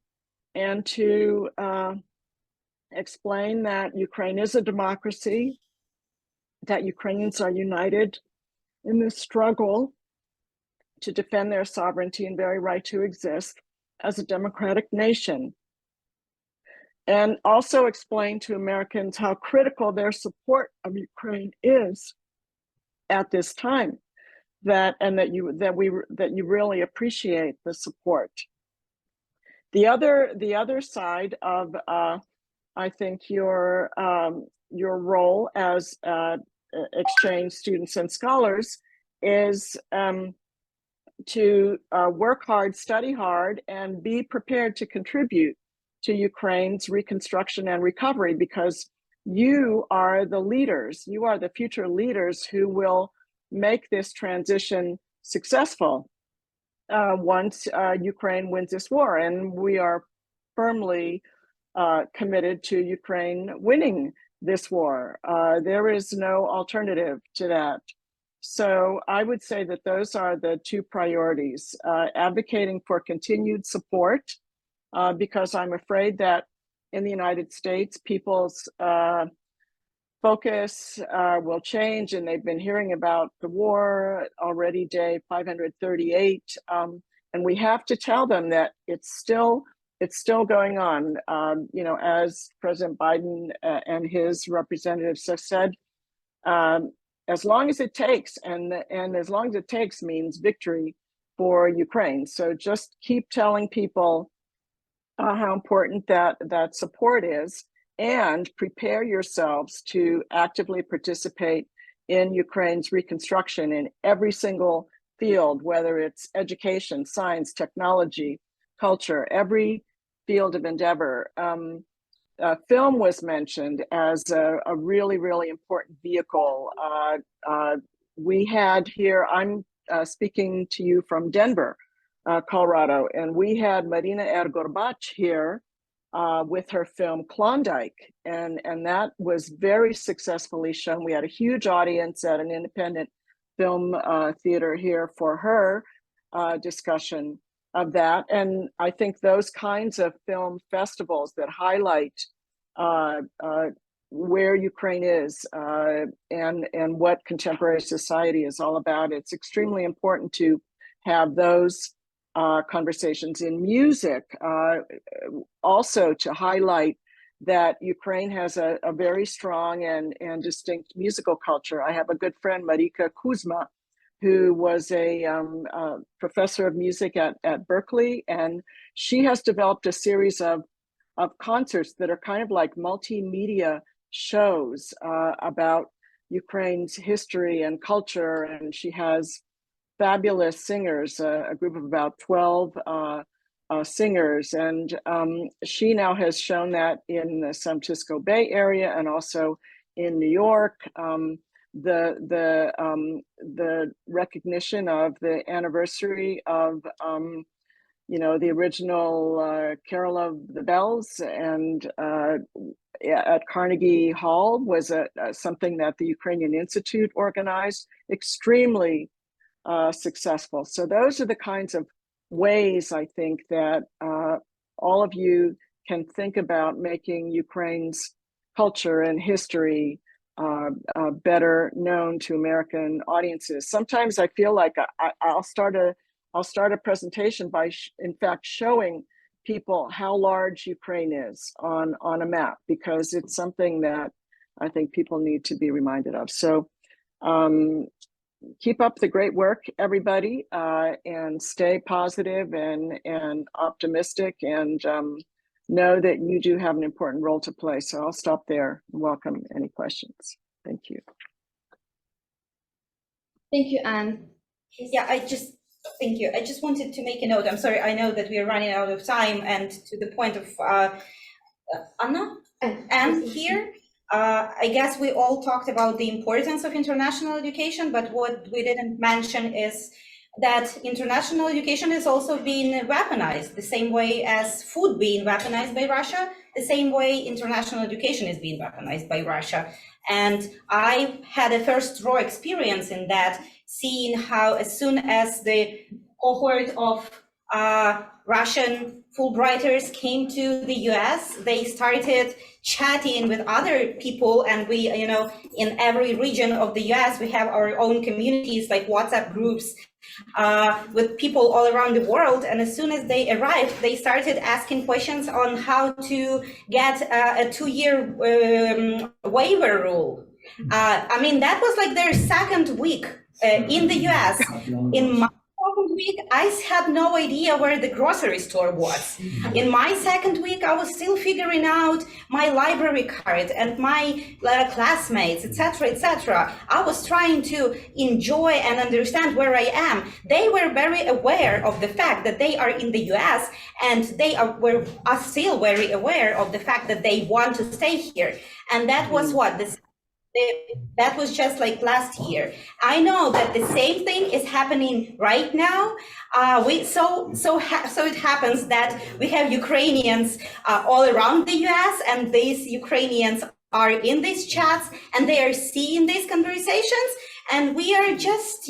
to explain that Ukraine is a democracy, that Ukrainians are united in this struggle to defend their sovereignty and very right to exist as a democratic nation. And also explain to Americans how critical their support of Ukraine is at this time, that you really appreciate the support. The other side of I think your role as exchange students and scholars is to work hard, study hard, and be prepared to contribute to Ukraine's reconstruction and recovery, because you are the leaders, you are the future leaders who will make this transition successful once Ukraine wins this war. And we are firmly committed to Ukraine winning this war. There is no alternative to that. So I would say that those are the two priorities, advocating for continued support, because I'm afraid that in the United States, people's focus will change, and they've been hearing about the war already, day 538, and we have to tell them that it's still going on. You know, as President Biden and his representatives have said, as long as it takes, and as long as it takes means victory for Ukraine. So just keep telling people how important that support is, and prepare yourselves to actively participate in Ukraine's reconstruction in every single field, whether it's education, science, technology, culture, every field of endeavor. Film was mentioned as a really, really important vehicle. We had here, I'm speaking to you from Denver, Colorado, and we had Marina Ergorbach here with her film Klondike, and that was very successfully shown. We had a huge audience at an independent film theater here for her discussion of that. And I think those kinds of film festivals that highlight where Ukraine is and what contemporary society is all about, it's extremely important to have those conversations. In music, also to highlight that Ukraine has a very strong and distinct musical culture. I have a good friend, Marika Kuzma, who was a professor of music at Berkeley, and she has developed a series of concerts that are kind of like multimedia shows about Ukraine's history and culture, and she has fabulous singers, a group of about 12 singers, and she now has shown that in the San Francisco Bay Area and also in New York. The recognition of the anniversary of the original Carol of the Bells and at Carnegie Hall was something that the Ukrainian Institute organized, extremely successful. So those are the kinds of ways I think that all of you can think about making Ukraine's culture and history better known to American audiences. Sometimes I feel like I'll start a presentation by in fact showing people how large Ukraine is on a map, because it's something that I think people need to be reminded of. So keep up the great work, everybody, and stay positive and optimistic, and know that you do have an important role to play. So I'll stop there and welcome any questions. Thank you. Thank you, Anne. Yeah, thank you. I just wanted to make a note. I'm sorry, I know that we are running out of time, and to the point of Anne here. I guess we all talked about the importance of international education, but what we didn't mention is that international education is also being weaponized the same way as food being weaponized by Russia, the same way international education is being weaponized by Russia. And I had a first raw experience in that, seeing how as soon as the cohort of Russian Fulbrighters came to the US, they started chatting with other people, and we, in every region of the US, we have our own communities like WhatsApp groups with people all around the world. And as soon as they arrived, they started asking questions on how to get a 2-year waiver rule. I mean, that was like their second week in the US. In my second week, I had no idea where the grocery store was. In my second week, I was still figuring out my library card and my classmates, etc., etc. I was trying to enjoy and understand where I am. They were very aware of the fact that they are in the US, and they are still very aware of the fact that they want to stay here. And that was what that was just like last year. I know that the same thing is happening right now. So it happens that we have Ukrainians all around the US, and these Ukrainians are in these chats, and they are seeing these conversations. And we are just,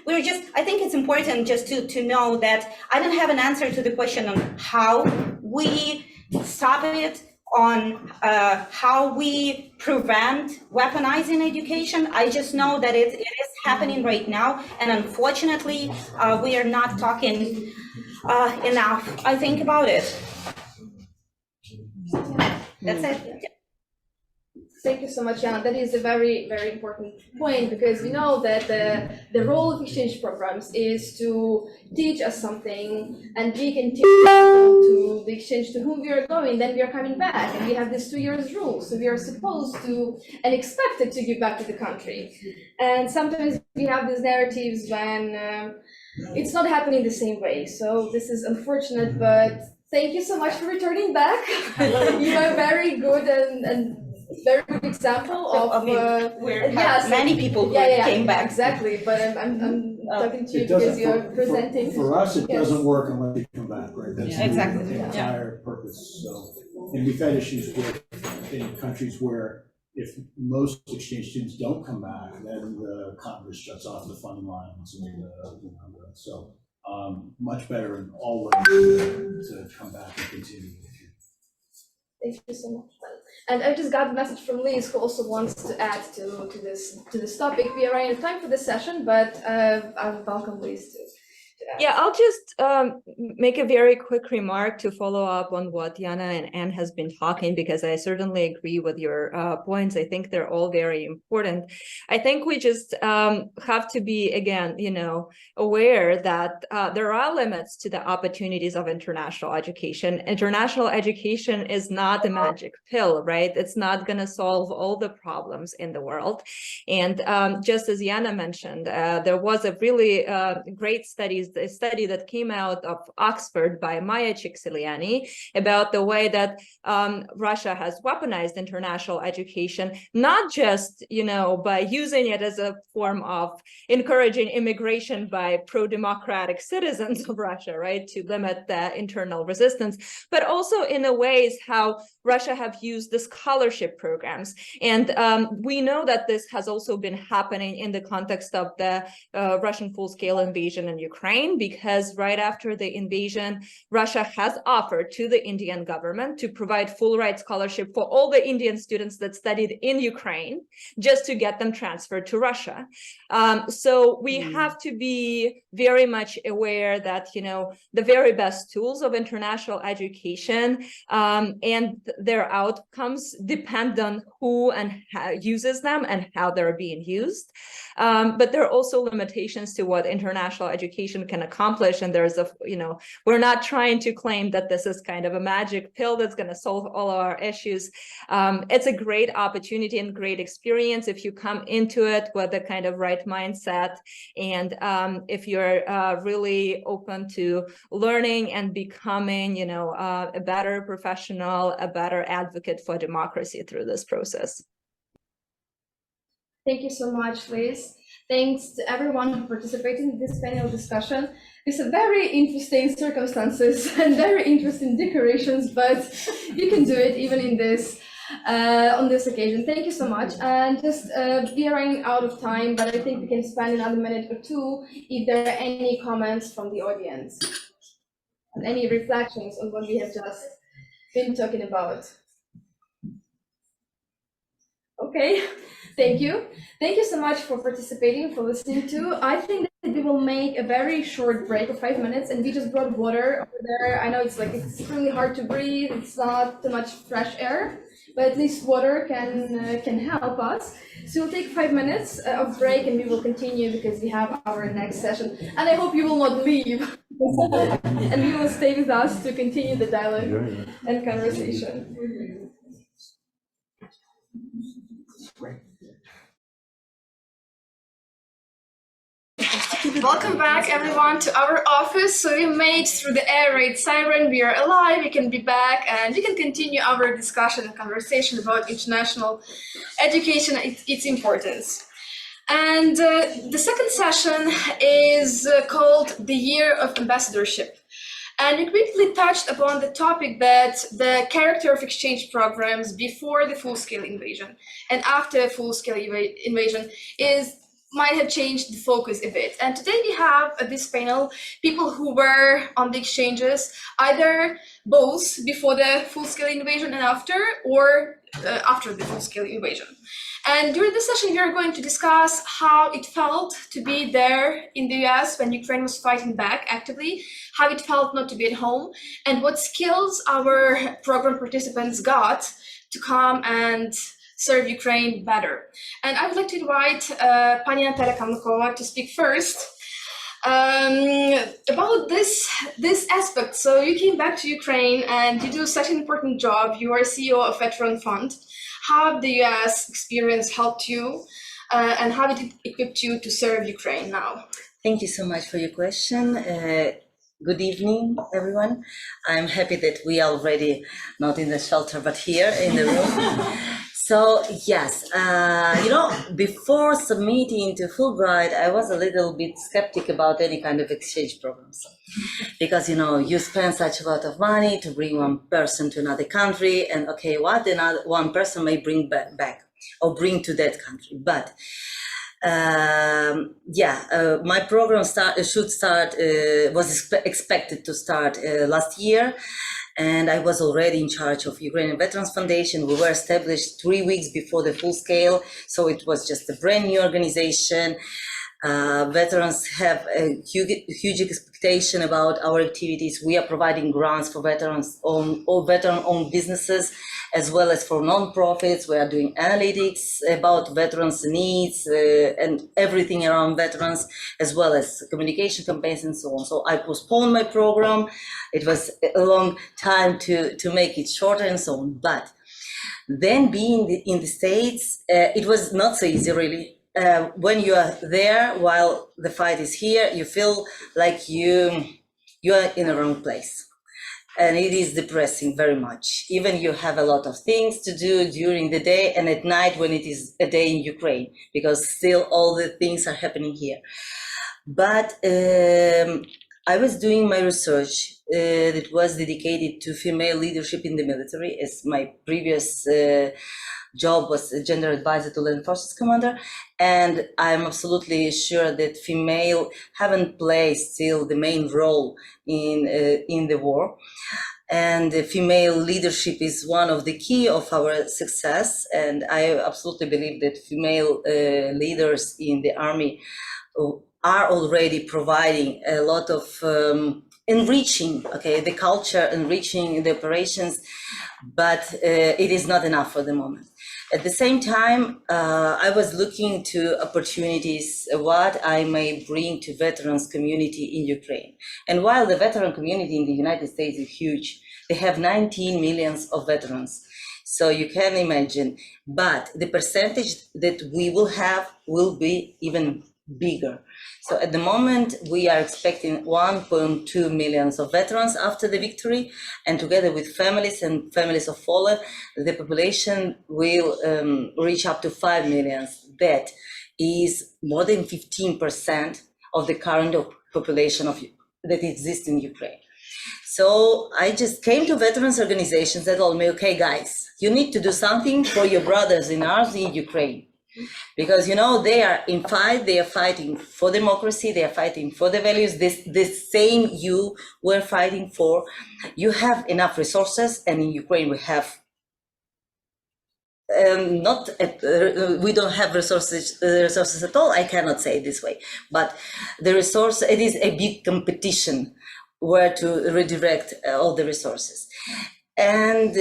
we're just, I think it's important just to know that I don't have an answer to the question on how we stop it, on how we prevent weaponizing education. I just know that it is happening right now, and unfortunately, we are not talking enough, I think, about it. That's it. Thank you so much, Yana. That is a very, very important point, because we know that the role of exchange programs is to teach us something, and we can teach people to the exchange to whom we are going, then we are coming back, and we have this 2 years rule. So we are supposed to and expected to give back to the country. And sometimes we have these narratives when it's not happening the same way. So this is unfortunate, but thank you so much for returning back. You are very good and very good example of many people who came back. Exactly, but I'm talking to you It because doesn't, you're presenting. for us, it doesn't work unless you come back, right? That's Exactly. the entire purpose. So, and we've had issues with in countries where if most exchange students don't come back, then the Congress shuts off the funding lines. And, so much better in all ways to come back and continue. Thank you so much. And I just got a message from Liz, who also wants to add to this topic. We are running out of time for this session, but I would welcome Liz to add. Yeah, I'll just make a very quick remark to follow up on what Yana and Anne has been talking, because I certainly agree with your points. I think they're all very important. I think we just have to be, again, aware that there are limits to the opportunities of international education. International education is not a magic pill, right? It's not going to solve all the problems in the world. And just as Yana mentioned, there was a really great study that came out of Oxford by Maya Csikszentmihalyi about the way that Russia has weaponized international education, not just, by using it as a form of encouraging immigration by pro-democratic citizens of Russia, right, to limit the internal resistance, but also in the ways how Russia have used the scholarship programs. And we know that this has also been happening in the context of the Russian full-scale invasion in Ukraine, because right after the invasion, Russia has offered to the Indian government to provide Fulbright scholarship for all the Indian students that studied in Ukraine, just to get them transferred to Russia. So we have to be very much aware that, the very best tools of international education and their outcomes depend on who and how uses them and how they're being used. But there are also limitations to what international education can accomplish. And there's we're not trying to claim that this is kind of a magic pill that's going to solve all our issues. It's a great opportunity and great experience if you come into it with the kind of right mindset. And if you're really open to learning and becoming, a better professional, a better advocate for democracy through this process. Thank you so much, Liz. Thanks to everyone who participated in this panel discussion. It's a very interesting circumstances and very interesting decorations, but you can do it even in this on this occasion. Thank you so much. And just we are running out of time, but I think we can spend another minute or two if there are any comments from the audience. Any reflections on what we have just been talking about? Okay, thank you. Thank you so much for participating, for listening to. I think that we will make a very short break of 5 minutes, and we just brought water over there. I know it's extremely hard to breathe. It's not too much fresh air, but at least water can help us. So we'll take 5 minutes of break, and we will continue because we have our next session. And I hope you will not leave. And you will stay with us to continue the dialogue and conversation. Welcome back, everyone, to our office. So we made through the air raid siren. We are alive. We can be back, and we can continue our discussion and conversation about international education and its importance. And the second session is called The Year of Ambassadorship. And we quickly touched upon the topic that the character of exchange programs before the full-scale invasion and after full-scale invasion might have changed the focus a bit. And today we have at this panel people who were on the exchanges, either both before the full-scale invasion and after, or after the full-scale invasion. And during this session, we are going to discuss how it felt to be there in the US when Ukraine was fighting back actively, how it felt not to be at home, and what skills our program participants got to come and serve Ukraine better. And I would like to invite Pani Natalia Kamnikova to speak first about this aspect. So you came back to Ukraine and you do such an important job. You are CEO of Veteran Fund. How the US experience helped you and how did it equip you to serve Ukraine now? Thank you so much for your question. Good evening, everyone. I'm happy that we are already not in the shelter, but here in the room. So yes, before submitting to Fulbright, I was a little bit skeptic about any kind of exchange programs. Because, you spend such a lot of money to bring one person to another country, and okay, what another one person may bring back or bring to that country. But my program was expected to start last year, and I was already in charge of Ukrainian Veterans Foundation. We were established 3 weeks before the full scale, so it was just a brand new organization. Veterans have a huge expectation about our activities. We are providing grants for veteran-owned businesses, as well as for non-profits. We are doing analytics about veterans' needs and everything around veterans, as well as communication campaigns and so on. So I postponed my program. It was a long time to make it shorter and so on. But then being in the States, it was not so easy, really. When you are there while the fight is here, you feel like you are in the wrong place. And it is depressing very much. Even you have a lot of things to do during the day and at night when it is a day in Ukraine, because still all the things are happening here. But I was doing my research that was dedicated to female leadership in the military, as my previous job was a gender advisor to Land Forces Commander, and I'm absolutely sure that female haven't played still the main role in the war, and female leadership is one of the key of our success. And I absolutely believe that female leaders in the army are already providing a lot of enriching, the culture, enriching the operations, but it is not enough for the moment. At the same time, I was looking to opportunities, what I may bring to veterans community in Ukraine. And while the veteran community in the United States is huge, they have 19 million of veterans. So you can imagine, but the percentage that we will have will be even bigger. So at the moment, we are expecting 1.2 million of veterans after the victory, and together with families and families of fallen, the population will reach up to 5 million. That is more than 15% of the current population that exists in Ukraine. So I just came to veterans organizations that told me, okay, guys, you need to do something for your brothers in arms in Ukraine. Because, they are in fight, they are fighting for democracy, they are fighting for the values, this same you were fighting for. You have enough resources, and in Ukraine we have we don't have resources at all. I cannot say it this way, but the resource, it is a big competition where to redirect all the resources. And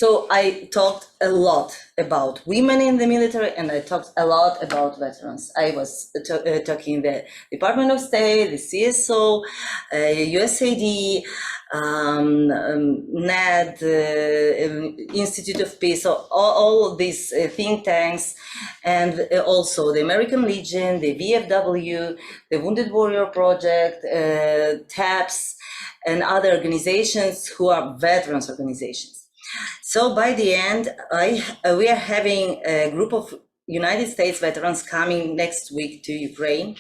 so I talked a lot about women in the military, and I talked a lot about veterans. I was talking the Department of State, the CSO, USAID, NED, Institute of Peace, so all these think tanks, and also the American Legion, the VFW, the Wounded Warrior Project, TAPS, and other organizations who are veterans organizations. So by the end, we are having a group of United States veterans coming next week to Ukraine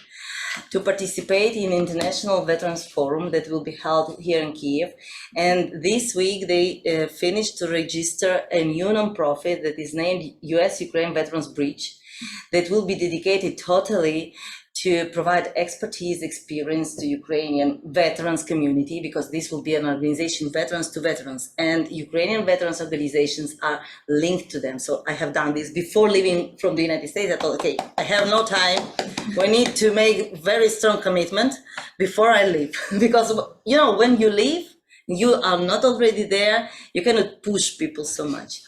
to participate in International Veterans Forum that will be held here in Kyiv. And this week they finished to register a new nonprofit that is named US-Ukraine Veterans Bridge that will be dedicated totally to provide expertise, experience to Ukrainian veterans community, because this will be an organization, veterans to veterans, and Ukrainian veterans organizations are linked to them. So I have done this before leaving from the United States. I thought, okay, I have no time. We need to make very strong commitment before I leave, because when you leave, You are not already there, you cannot push people so much.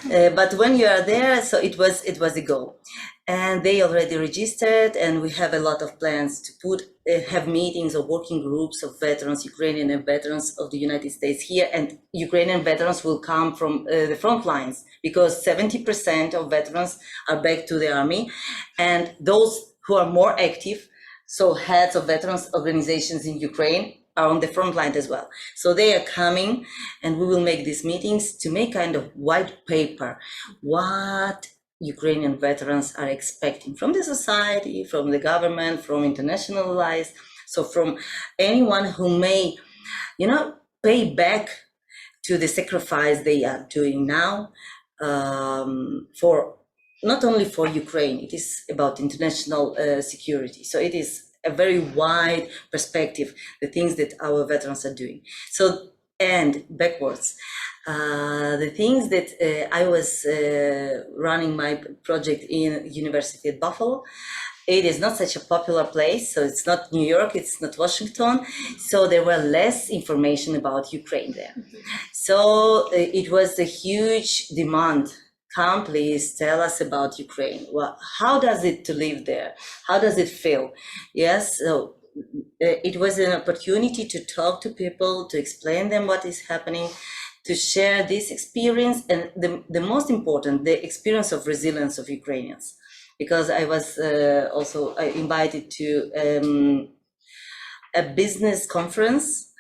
But when you are there, so it was a goal. And they already registered, and we have a lot of plans to have meetings or working groups of veterans, Ukrainian and veterans of the United States here, and Ukrainian veterans will come from the front lines, because 70% of veterans are back to the army, and those who are more active, so heads of veterans organizations in Ukraine, are on the front line as well. So they are coming, and we will make these meetings to make kind of white paper, what Ukrainian veterans are expecting from the society, from the government, from international allies, so from anyone who may, pay back to the sacrifice they are doing now, for not only for Ukraine, it is about international security. So it is a very wide perspective, the things that our veterans are doing. So, and backwards, the things that I was running my project in University at Buffalo, it is not such a popular place, so it's not New York, it's not Washington, so there were less information about Ukraine there. So it was a huge demand. Come, please tell us about Ukraine. Well, how does it to live there? How does it feel? Yes, so it was an opportunity to talk to people, to explain them what is happening, to share this experience, and the most important, the experience of resilience of Ukrainians. Because I was also invited to a business conference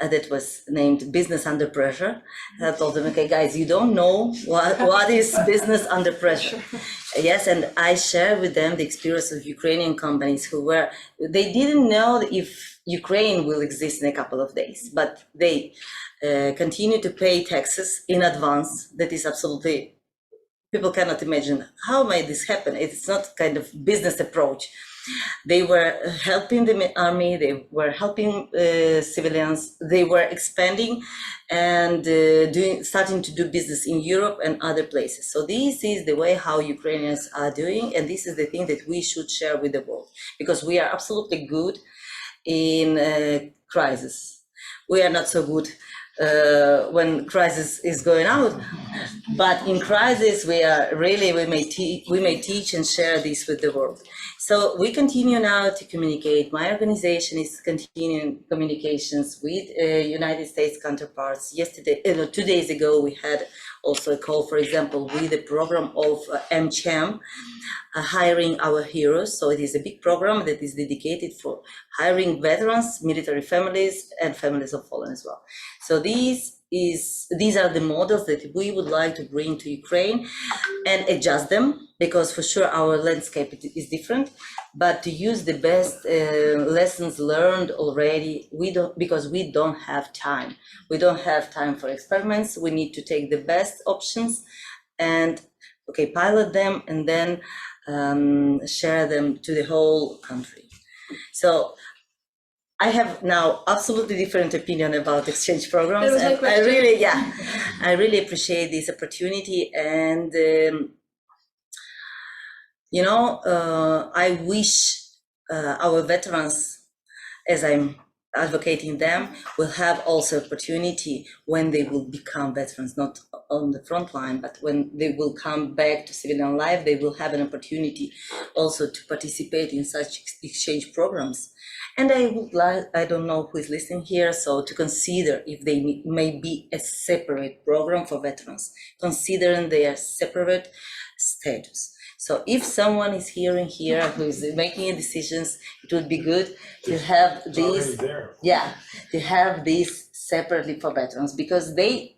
that was named Business Under Pressure. And I told them, okay, guys, you don't know what is business under pressure. Yes, and I shared with them the experience of Ukrainian companies they didn't know if Ukraine will exist in a couple of days, but they continue to pay taxes in advance. That is absolutely, people cannot imagine how might this happen. It's not kind of business approach. They were helping the army, they were helping civilians, they were expanding and starting to do business in Europe and other places. So this is the way how Ukrainians are doing, and this is the thing that we should share with the world, because we are absolutely good in crisis. We are not so good when crisis is going out, but in crisis we may teach and share this with the world. So we continue now to communicate. My organization is continuing communications with United States counterparts. 2 days ago, we had also a call, for example, with the program of MCHAM, hiring our heroes. So it is a big program that is dedicated for hiring veterans, military families, and families of fallen as well. So these are the models that we would like to bring to Ukraine and adjust them, because for sure our landscape is different, but to use the best lessons learned already, because we don't have time. We don't have time for experiments. We need to take the best options and pilot them and then share them to the whole country. So I have now absolutely different opinion about exchange programs, and I really appreciate this opportunity. And I wish our veterans, as I'm advocating them, will have also opportunity when they will become veterans, not on the front line, but when they will come back to civilian life, they will have an opportunity also to participate in such exchange programs. And I would like, I don't know who is listening here, so to consider if they may be a separate program for veterans, considering their separate status. So if someone is hearing here who is making decisions, it would be good to have these, to have these separately for veterans, because they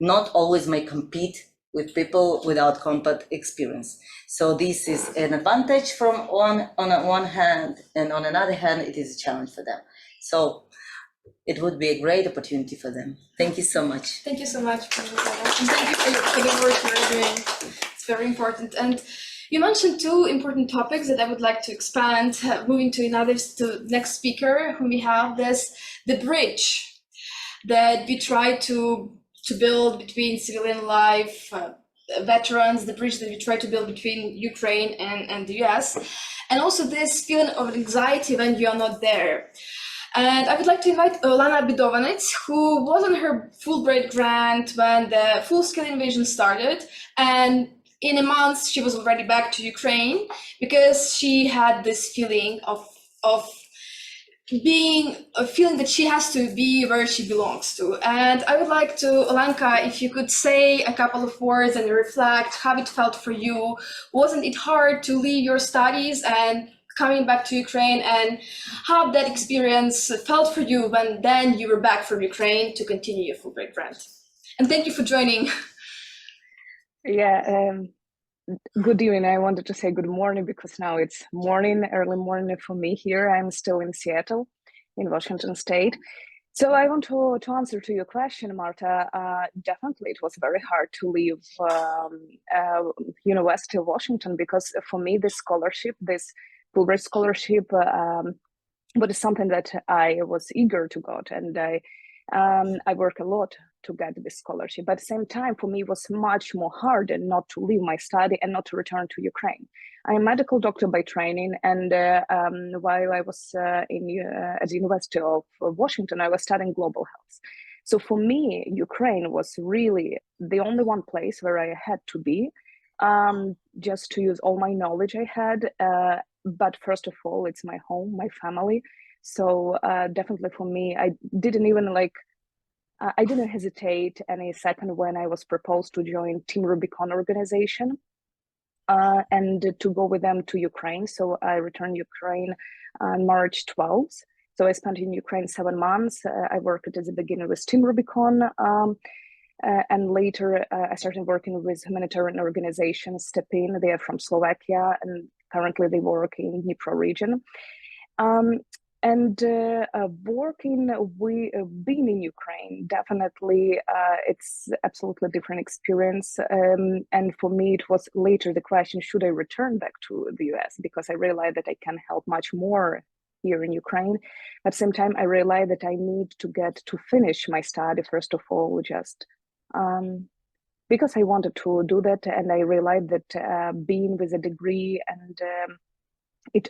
not always may compete with people without combat experience. So this is an advantage from on one hand, and on another hand, it is a challenge for them. So it would be a great opportunity for them. Thank you so much. Thank you so much, and thank you for the work you're doing. It's very important. And you mentioned two important topics that I would like to expand. Moving to next speaker, whom we have, the bridge that we try to build between civilian life, veterans, the bridge that we try to build between Ukraine and the US, and also this feeling of anxiety when you are not there. And I would like to invite Olana Bidovanets, who was on her Fulbright grant when the full-scale invasion started. And in a month, she was already back to Ukraine because she had this feeling of being a feeling that she has to be where she belongs to. And I would like to, Olanka, if you could say a couple of words and reflect how it felt for you. Wasn't it hard to leave your studies and coming back to Ukraine, and how that experience felt for you when then you were back from Ukraine to continue your Fulbright grant? And thank you for joining. Yeah, good evening. I wanted to say good morning because now it's morning, early morning for me here. I'm still in Seattle, in Washington State. So I want to answer to your question, Marta. Definitely, it was very hard to leave University of Washington because for me, this scholarship, this Fulbright scholarship, but it's something that I was eager to get, and I work a lot to get this scholarship. But at the same time, for me, it was much more harder not to leave my study and not to return to Ukraine. I'm a medical doctor by training, and while I was at the University of Washington, I was studying global health. So for me, Ukraine was really the only one place where I had to be, just to use all my knowledge I had. But first of all, it's my home, my family. So definitely for me, I didn't even I didn't hesitate any second when I was proposed to join Team Rubicon organization and to go with them to Ukraine. So I returned Ukraine on March 12th. So I spent in Ukraine 7 months. I worked at the beginning with Team Rubicon. And later I started working with humanitarian organizations, Step In. They are from Slovakia, and currently they work in Dnipro region. Being in Ukraine, definitely it's absolutely different experience. And for me, it was later the question, should I return back to the US? Because I realized that I can help much more here in Ukraine. At the same time, I realized that I need to get to finish my study, first of all, just because I wanted to do that. And I realized that being with a degree and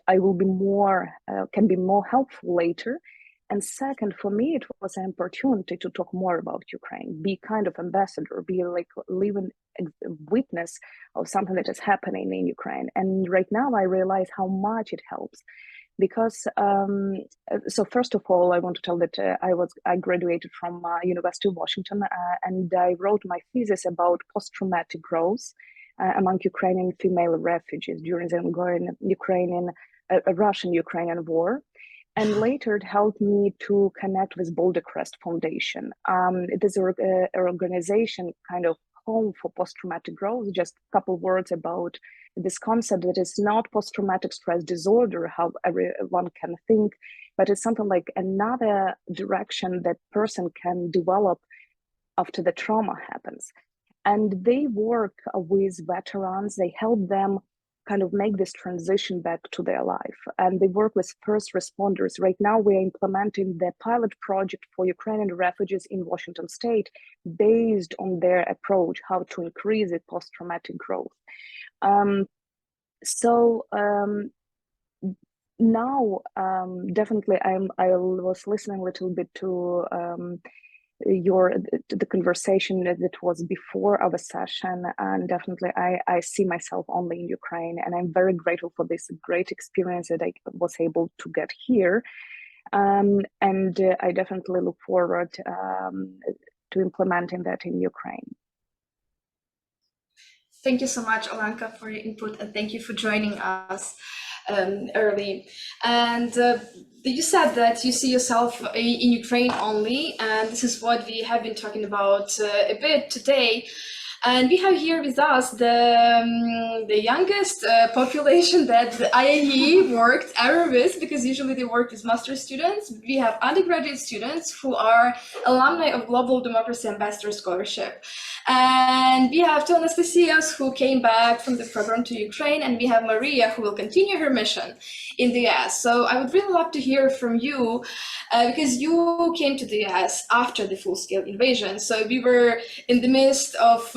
I will be can be more helpful later. And second, for me, it was an opportunity to talk more about Ukraine, be kind of ambassador, be like living witness of something that is happening in Ukraine. And right now I realize how much it helps. Because, so first of all, I want to tell that I graduated from University of Washington, and I wrote my thesis about post-traumatic growth among Ukrainian female refugees during the ongoing Russian-Ukrainian war. And later it helped me to connect with Boulder Crest Foundation. It is an organization kind of home for post-traumatic growth. Just a couple words about this concept that is not post-traumatic stress disorder, how everyone can think, but it's something like another direction that person can develop after the trauma happens. And they work with veterans, they help them kind of make this transition back to their life. And they work with first responders. Right now, we're implementing the pilot project for Ukrainian refugees in Washington State based on their approach, how to increase the post-traumatic growth. Now, definitely, I was listening a little bit to the conversation that was before our session, and definitely I see myself only in Ukraine, and I'm very grateful for this great experience that I was able to get here, and I definitely look forward to implementing that in Ukraine. Thank you so much, Olanka, for your input, and thank you for joining us early. And you said that you see yourself in Ukraine only, and this is what we have been talking about a bit today. And we have here with us the youngest population that the IIE worked ever with, because usually they work with master's students. We have undergraduate students who are alumni of Global Democracy Ambassador Scholarship. And we have two Anastasias who came back from the program to Ukraine, and we have Maria who will continue her mission in the US. So I would really love to hear from you, because you came to the US after the full-scale invasion. So we were in the midst of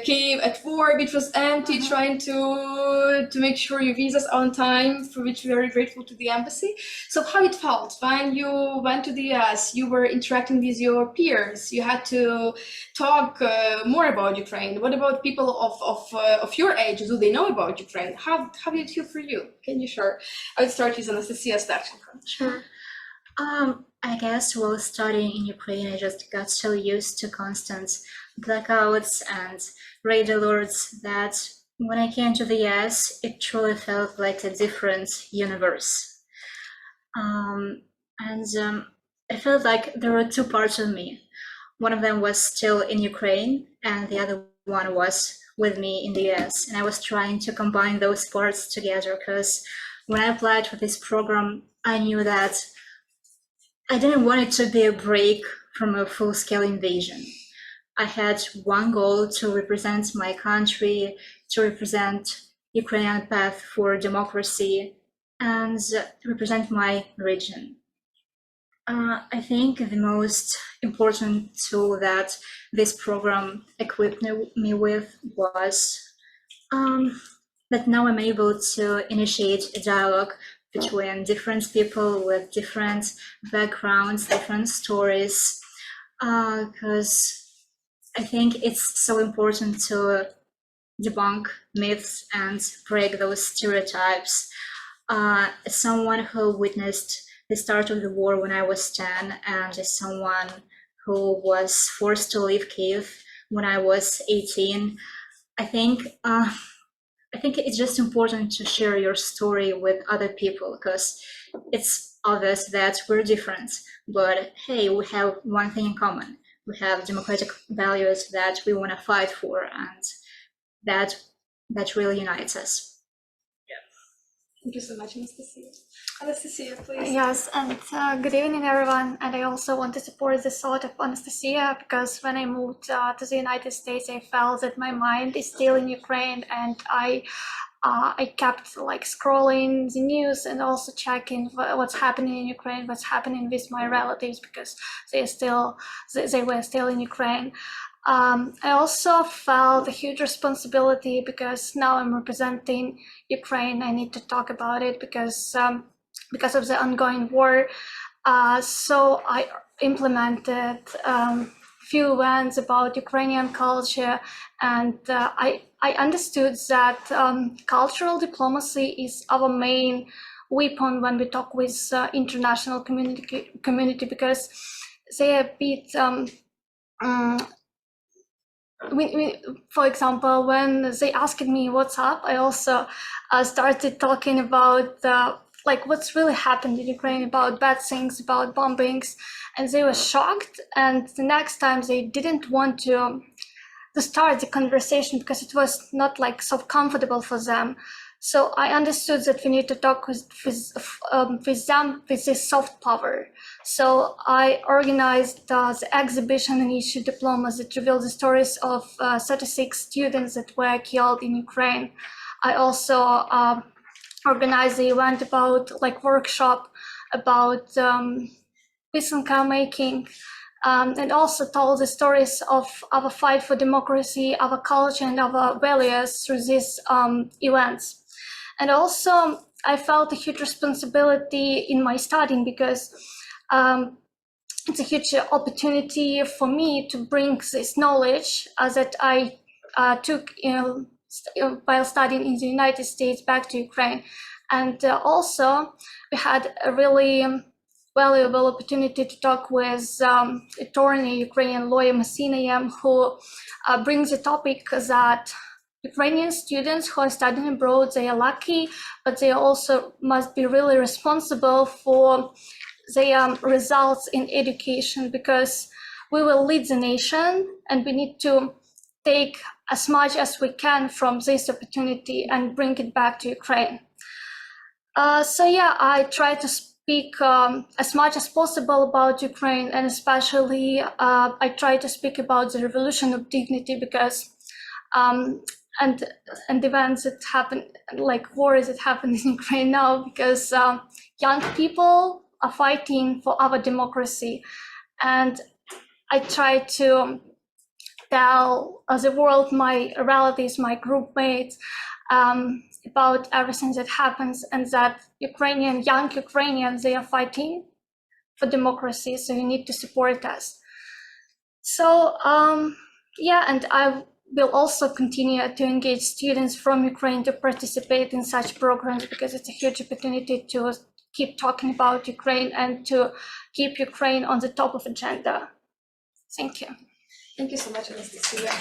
Kyiv at 4, which was empty, trying to make sure your visas are on time, for which we are very grateful to the embassy. So how it felt when you went to the US, you were interacting with your peers, you had to talk more about Ukraine. What about people of your age? Do they know about Ukraine? How did it feel for you? Can you share? I would start with Anastasia's section. Sure. I guess while studying in Ukraine, I just got so used to constant blackouts and raid alerts that when I came to the US, it truly felt like a different universe. I felt like there were two parts of me. One of them was still in Ukraine, and the other one was with me in the US. And I was trying to combine those parts together because when I applied for this program, I knew that I didn't want it to be a break from a full-scale invasion. I had one goal: to represent my country, to represent Ukrainian path for democracy, and represent my region. I think the most important tool that this program equipped me with was that now I'm able to initiate a dialogue between different people with different backgrounds, different stories, because I think it's so important to debunk myths and break those stereotypes. As someone who witnessed the start of the war when I was 10, and as someone who was forced to leave Kyiv when I was 18, I think it's just important to share your story with other people, because it's obvious that we're different, but hey, we have one thing in common. We have democratic values that we want to fight for, and that really unites us. Thank you so much, Anastasia. Anastasia, please. Yes, and good evening, everyone. And I also want to support the thought of Anastasia, because when I moved to the United States, I felt that my mind is still in Ukraine, and I kept like scrolling the news and also checking what's happening in Ukraine, what's happening with my relatives, because they were still in Ukraine. I also felt a huge responsibility because now I'm representing Ukraine. I need to talk about it because of the ongoing war. So I implemented few events about Ukrainian culture, and I understood that cultural diplomacy is our main weapon when we talk with international community, because they are a bit for example, when they asked me what's up, I also started talking about like what's really happened in Ukraine, about bad things, about bombings, and they were shocked. And the next time they didn't want to start the conversation because it was not like so comfortable for them. So I understood that we need to talk with them with this soft power. So I organized the exhibition and issued diplomas that revealed the stories of 36 students that were killed in Ukraine. I also organized the event about like workshop about peace and car making, and also told the stories of our fight for democracy, our culture, and our values through these events. And also, I felt a huge responsibility in my studying, because it's a huge opportunity for me to bring this knowledge that I took while studying in the United States back to Ukraine. And also, we had a really valuable opportunity to talk with attorney, Ukrainian lawyer Masina, who brings the topic that Ukrainian students who are studying abroad, they are lucky, but they also must be really responsible for their results in education, because we will lead the nation and we need to take as much as we can from this opportunity and bring it back to Ukraine. So yeah, I try to speak as much as possible about Ukraine, and especially I try to speak about the revolution of dignity, because and events that happen, like wars that happen in Ukraine now, because young people are fighting for our democracy. And I try to tell the world, my relatives, my group mates, about everything that happens, and that young Ukrainians, they are fighting for democracy, so you need to support us. So yeah, and I will also continue to engage students from Ukraine to participate in such programs, because it's a huge opportunity to keep talking about Ukraine and to keep Ukraine on the top of agenda. Thank you. Thank you so much, Anastasia.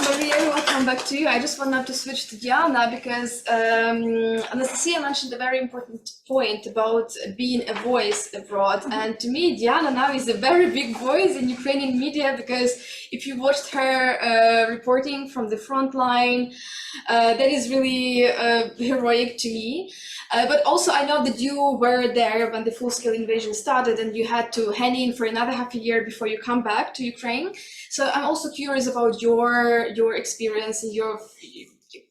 Maria, I will come back to you. I just want now to switch to Yana, because Anastasia mentioned a very important point about being a voice abroad. And to me, Yana now is a very big voice in Ukrainian media, because if you watched her reporting from the front line, that is really heroic to me. But also, I know that you were there when the full-scale invasion started, and you had to hang in for another half a year before you come back to Ukraine. So I'm also curious about your experience and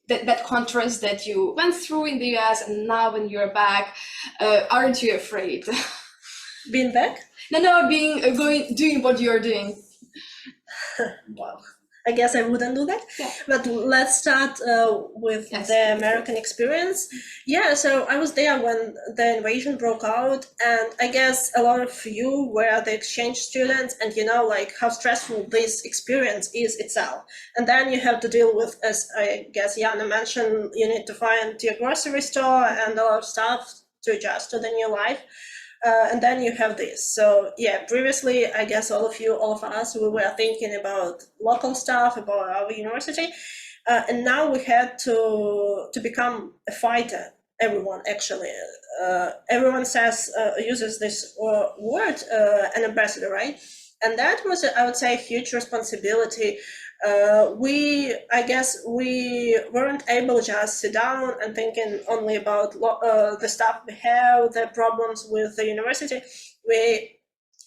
that contrast that you went through in the US, and now when you're back, aren't you afraid? Being back? No, doing what you're doing. Wow. I guess I wouldn't do that. Yeah. But let's start with the American experience. Yeah, so I was there when the invasion broke out, and I guess a lot of you were the exchange students, and you know, like, how stressful this experience is itself. And then you have to deal with, as I guess Yana mentioned, you need to find your grocery store and a lot of stuff to adjust to the new life. And then you have this. So yeah, previously, I guess all of us, we were thinking about local stuff, about our university. And now we had to become a fighter. Everyone actually, everyone uses this word, an ambassador, right? And that was, I would say, a huge responsibility. I guess we weren't able to just sit down and thinking only about the stuff we have, the problems with the university. We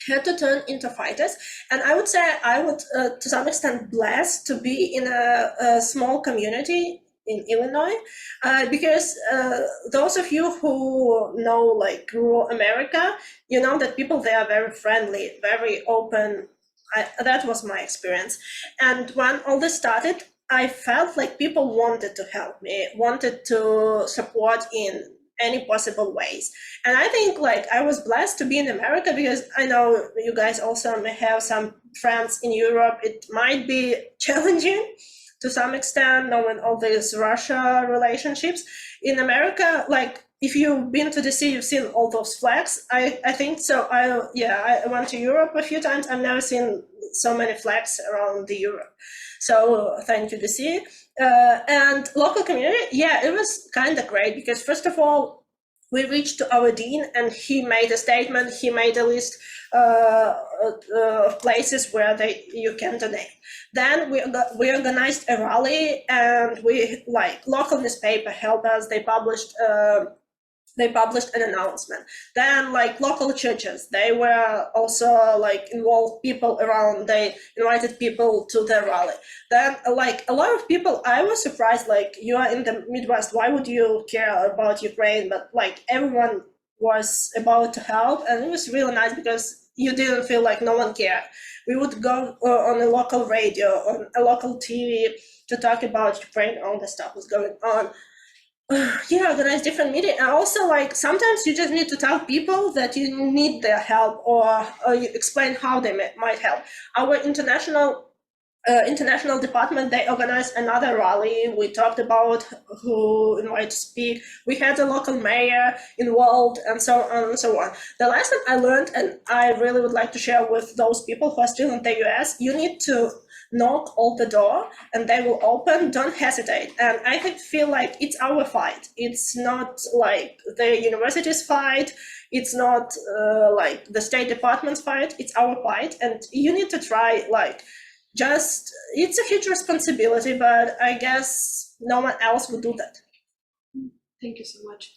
had to turn into fighters. And I would say I would, to some extent, blessed to be in a small community in Illinois, because those of you who know, like, rural America, you know that people there are very friendly, very open. That was my experience. And when all this started, I felt like people wanted to help me, wanted to support in any possible ways. And I think, like, I was blessed to be in America, because I know you guys also may have some friends in Europe. It might be challenging to some extent, knowing all these Russia relationships. In America, like, if you've been to DC, you've seen all those flags. I think so. I went to Europe a few times. I've never seen so many flags around the Europe. So thank you, DC. And local community, yeah, it was kind of great, because first of all, we reached to our dean, and he made a statement. He made a list of places where you can donate. Then we organized a rally, and local newspaper helped us. They published an announcement. Then, like, local churches, they were also, like, involved people around. They invited people to their rally. Then, like, a lot of people, I was surprised, like, you are in the Midwest, why would you care about Ukraine? But, like, everyone was about to help, and it was really nice, because you didn't feel like no one cared. We would go on a local radio, on a local TV to talk about Ukraine, all the stuff was going on. Yeah, organize different meetings. And also, like, sometimes you just need to tell people that you need their help, or you explain how they might help. Our international department, they organized another rally. We talked about who invited to speak. We had a local mayor involved, and so on and so on. The lesson I learned, and I really would like to share with those people who are still in the US, you need to knock on the door and they will open. Don't hesitate. And I feel like it's our fight. It's not like the university's fight. It's not like the State Department's fight. It's our fight, and you need to try. Like, just, it's a huge responsibility, but I guess no one else would do that. Thank you so much.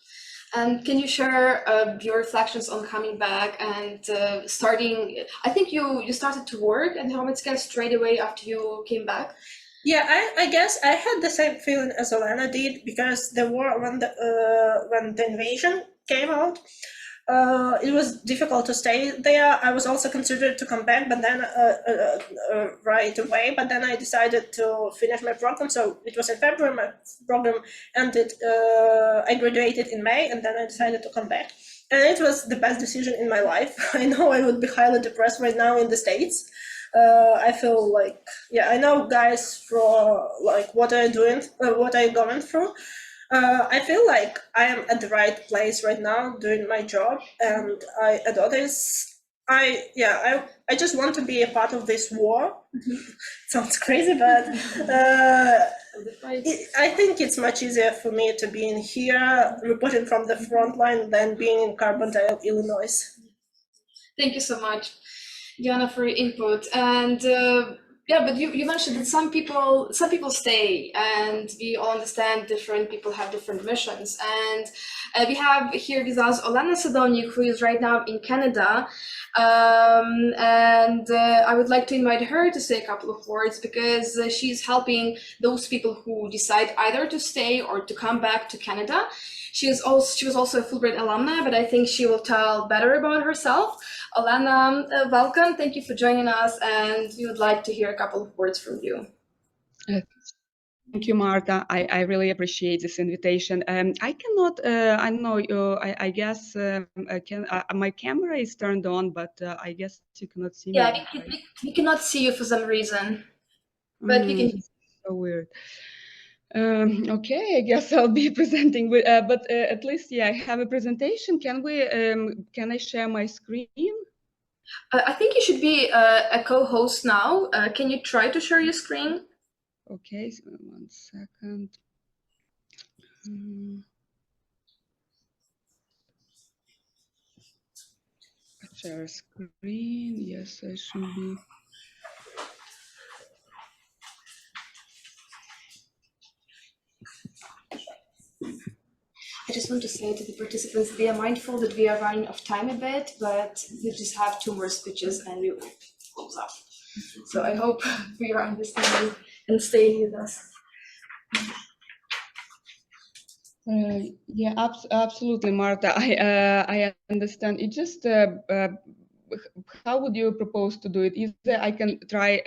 And can you share your reflections on coming back and starting? I think you started to work at the Home straight away after you came back. Yeah, I guess I had the same feeling as Elena did, because the war, when the invasion came out, it was difficult to stay there. I was also considered to come back, but then right away. But then I decided to finish my program. So it was in February. My program ended. I graduated in May, and then I decided to come back. And it was the best decision in my life. I know I would be highly depressed right now in the States. I feel like, yeah, I know guys for like what are doing, what are going through. I feel like I am at the right place right now doing my job, and I adore this. I just want to be a part of this war. Sounds crazy, but I think it's much easier for me to be in here reporting from the front line than being in Carbondale, Illinois. Thank you so much, Yana, for your input. And yeah, but you mentioned that some people stay, and we all understand different people have different missions. And we have here with us Olena Sadoniuk, who is right now in Canada. And I would like to invite her to say a couple of words, because she's helping those people who decide either to stay or to come back to Canada. She was also a Fulbright alumni, but I think she will tell better about herself. Olena, welcome. Thank you for joining us, and we would like to hear a couple of words from you. Thank you, Marta. I really appreciate this invitation. I cannot, I don't know, I guess my camera is turned on, but I guess you cannot see me. Yeah, we cannot see you for some reason, but we can. So weird. Okay, I guess I'll be presenting with, but at least, yeah, I have a presentation. Can I share my screen? I think you should be a co-host now. Can you try to share your screen? Okay, so 1 second. Share screen. Yes, I should be. I just want to say to the participants, they are mindful that we are running off time a bit, but we just have 2 more speeches and we will close up. So I hope we are understanding and staying with us. Yeah, absolutely, Marta. I understand. It just how would you propose to do it? Either I can try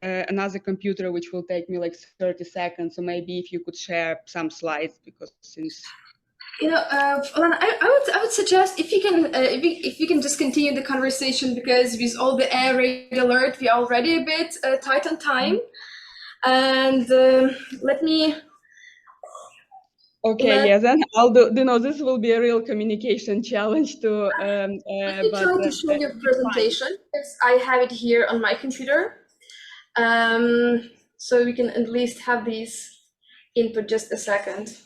another computer, which will take me like 30 seconds, or maybe if you could share some slides, because since. You know, Olena, I would suggest if you can just continue the conversation, because with all the air raid alert, we are already a bit tight on time. And let me. Okay, yeah, then I'll do. You know, this will be a real communication challenge to. Let me try to show your presentation, because I have it here on my computer. So we can at least have these input just a second.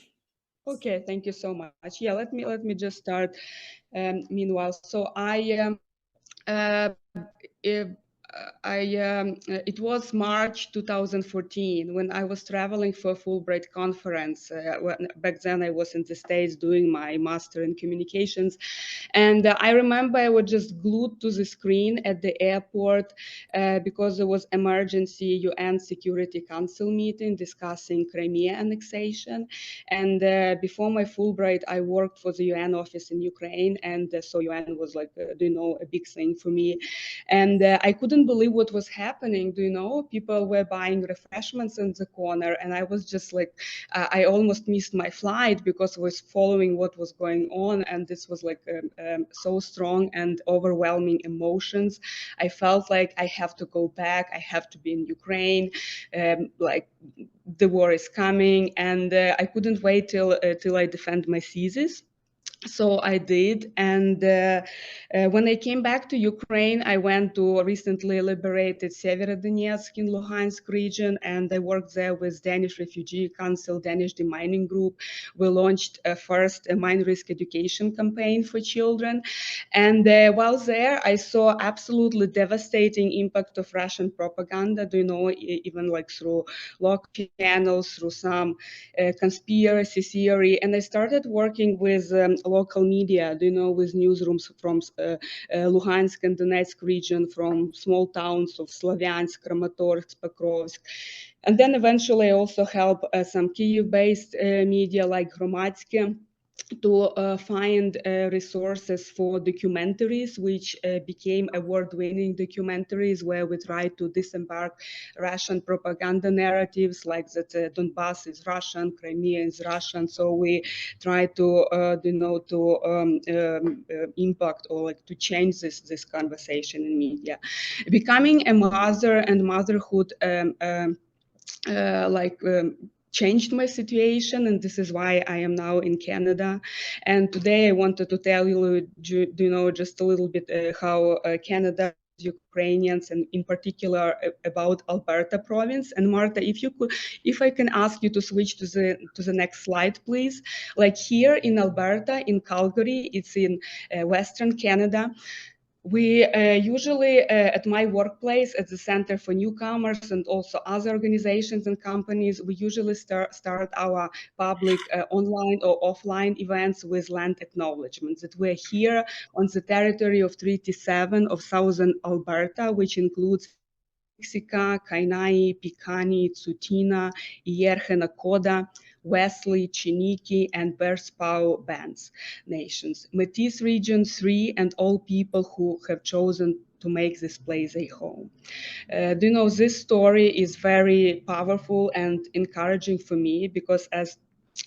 Okay, thank you so much. Yeah, let me just start. Meanwhile, so it was March 2014 when I was traveling for a Fulbright conference. Back then I was in the States doing my master in communications. And I remember I was just glued to the screen at the airport because there was emergency UN Security Council meeting discussing Crimea annexation. And before my Fulbright, I worked for the UN office in Ukraine. And so UN was like, a big thing for me. And I couldn't believe what was happening. People were buying refreshments in the corner, and I was just like, I almost missed my flight because I was following what was going on, and this was like so strong and overwhelming emotions. I felt like I have to go back. I have to be in Ukraine. Like the war is coming, and I couldn't wait till I defend my thesis. So I did, and when I came back to Ukraine, I went to recently liberated Severodonetsk in Luhansk region, and I worked there with Danish Refugee Council, Danish Demining Group. We launched first a mine risk education campaign for children, and while there, I saw absolutely devastating impact of Russian propaganda. Even like through local channels, through some conspiracy theory, and I started working with local media, with newsrooms from Luhansk and Donetsk region, from small towns of Slavyansk, Kramatorsk, Pokrovsk. And then eventually I also help some Kyiv-based media like Hromadske find resources for documentaries, which became award-winning documentaries, where we try to disembark Russian propaganda narratives, like that Donbass is Russian, Crimea is Russian. So we try to, impact or like to change this conversation in media. Becoming a mother and motherhood changed my situation, and this is why I am now in Canada. And today I wanted to tell you, just a little bit how Canada, Ukrainians, and in particular about Alberta province. And Marta, if I can ask you to switch to the next slide, please. Like here in Alberta, in Calgary, it's in Western Canada. We usually, at my workplace, at the Center for Newcomers and also other organizations and companies, we usually start our public online or offline events with land acknowledgements that we're here on the territory of Treaty 7 of Southern Alberta, which includes Siksika, Kainai, Piikani, Tsuut'ina, Iyerhe Nakoda, Wesley, Chiniki, and Bearspaw Bands nations, Métis Region 3, and all people who have chosen to make this place a home. This story is very powerful and encouraging for me, because as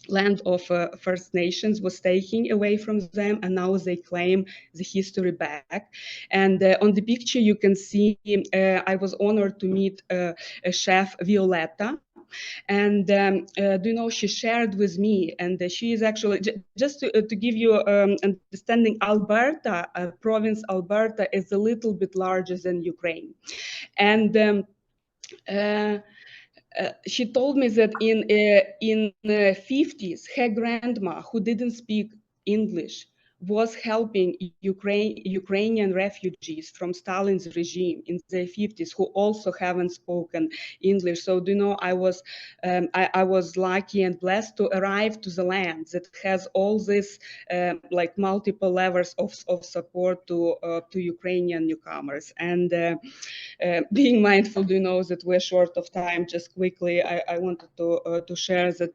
land of First Nations was taken away from them, and now they claim the history back. And on the picture you can see I was honored to meet Chef Violetta. And she shared with me, and she is actually, just to give you understanding, Alberta, province Alberta, is a little bit larger than Ukraine. And she told me that in the 50s, her grandma, who didn't speak English, was helping Ukrainian refugees from Stalin's regime in the 50s, who also haven't spoken English. So I was lucky and blessed to arrive to the land that has all this like multiple levels of support to Ukrainian newcomers. And being mindful, that we're short of time, just quickly, I wanted to share that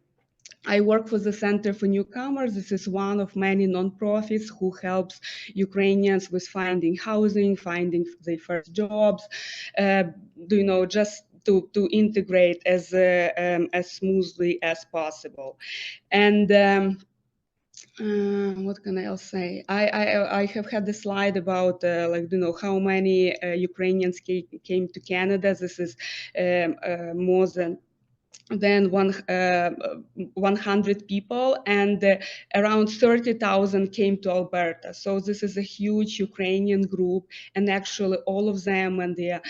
I work for the Center for Newcomers. This is one of many nonprofits who helps Ukrainians with finding housing, finding their first jobs, just to integrate as smoothly as possible. And what can I else say? I have had the slide about how many Ukrainians came to Canada. This is more than 100 people, and around 30,000 came to Alberta. So this is a huge Ukrainian group, and actually all of them, when they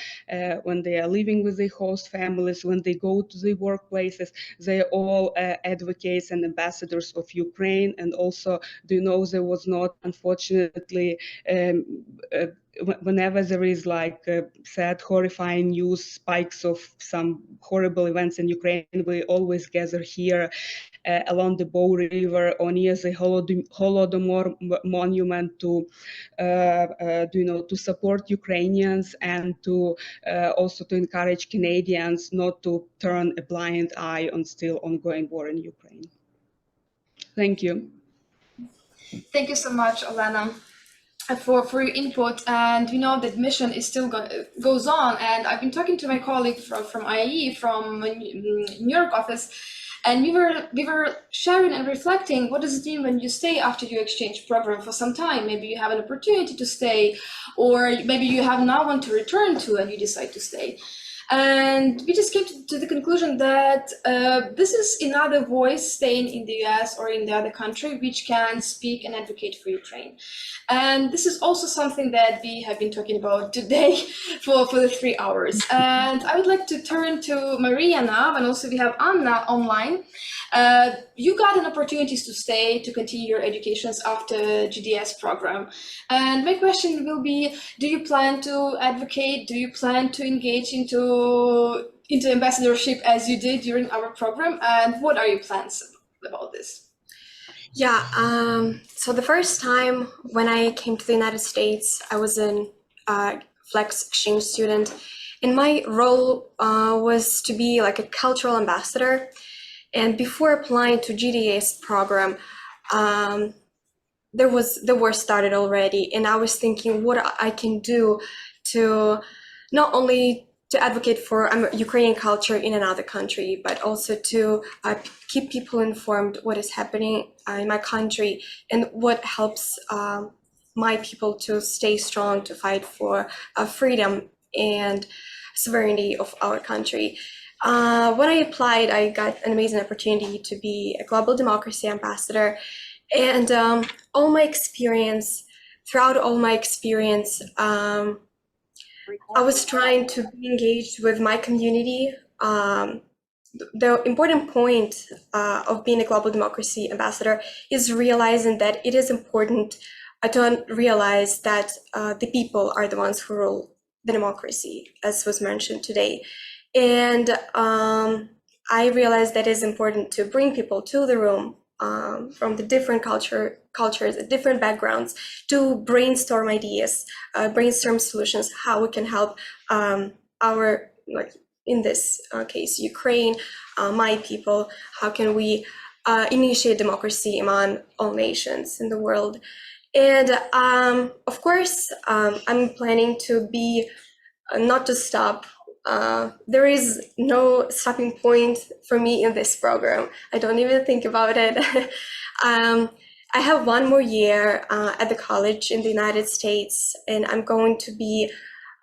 are living with their host families, when they go to the workplaces, they are all advocates and ambassadors of Ukraine. And also, there was not, unfortunately, whenever there is like sad, horrifying news, spikes of some horrible events in Ukraine, we always gather here along the Bow River or near the Holodomor monument to support Ukrainians, and to also to encourage Canadians not to turn a blind eye on still ongoing war in Ukraine. Thank you. Thank you so much, Olena, for your input. And we know that mission is still goes on. And I've been talking to my colleague from IIE, from New York office, and we were sharing and reflecting, what does it mean when you stay after your exchange program for some time? Maybe you have an opportunity to stay, or maybe you have no one to return to and you decide to stay. And we just came to the conclusion that this is another voice staying in the US or in the other country which can speak and advocate for Ukraine. And this is also something that we have been talking about today for the 3 hours. And I would like to turn to Maria now, and also we have Anna online. You got an opportunity to stay, to continue your educations after GDAS program. And my question will be, do you plan to advocate? Do you plan to engage into ambassadorship as you did during our program? And what are your plans about this? Yeah, so the first time when I came to the United States, I was a flex exchange student, and my role was to be like a cultural ambassador. And before applying to GDAS program, the war started already, and I was thinking what I can do to not only to advocate for Ukrainian culture in another country, but also to keep people informed what is happening in my country and what helps my people to stay strong, to fight for freedom and sovereignty of our country. When I applied, I got an amazing opportunity to be a global democracy ambassador. And throughout all my experience, I was trying to be engaged with my community. The important point of being a global democracy ambassador is realizing that it is important to realize that the people are the ones who rule the democracy, as was mentioned today. And I realized that it is important to bring people to the room from the different cultures, different backgrounds, to brainstorm ideas, brainstorm solutions, how we can help our, like in this case, Ukraine, my people, how can we initiate democracy among all nations in the world. And of course, I'm planning to be, not to stop. There is no stopping point for me in this program. I don't even think about it. I have one more year at the college in the United States, and I'm going to be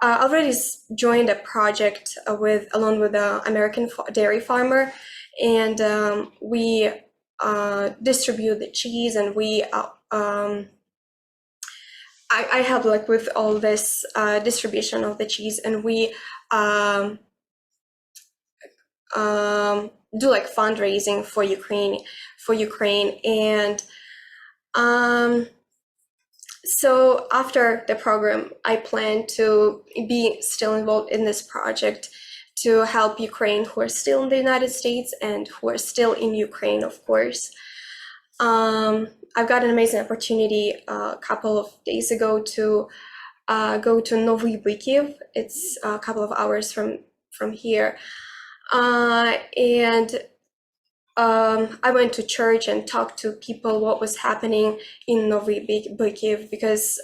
already joined a project along with an American dairy farmer, and we distribute the cheese, and we I help like with all this distribution of the cheese, and we do like fundraising for Ukraine, and so after the program, I plan to be still involved in this project to help Ukraine who are still in the United States and who are still in Ukraine, of course. I've got an amazing opportunity a couple of days ago to go to IIE Kyiv. It's a couple of hours from here. And I went to church and talked to people what was happening in IIE Kyiv, because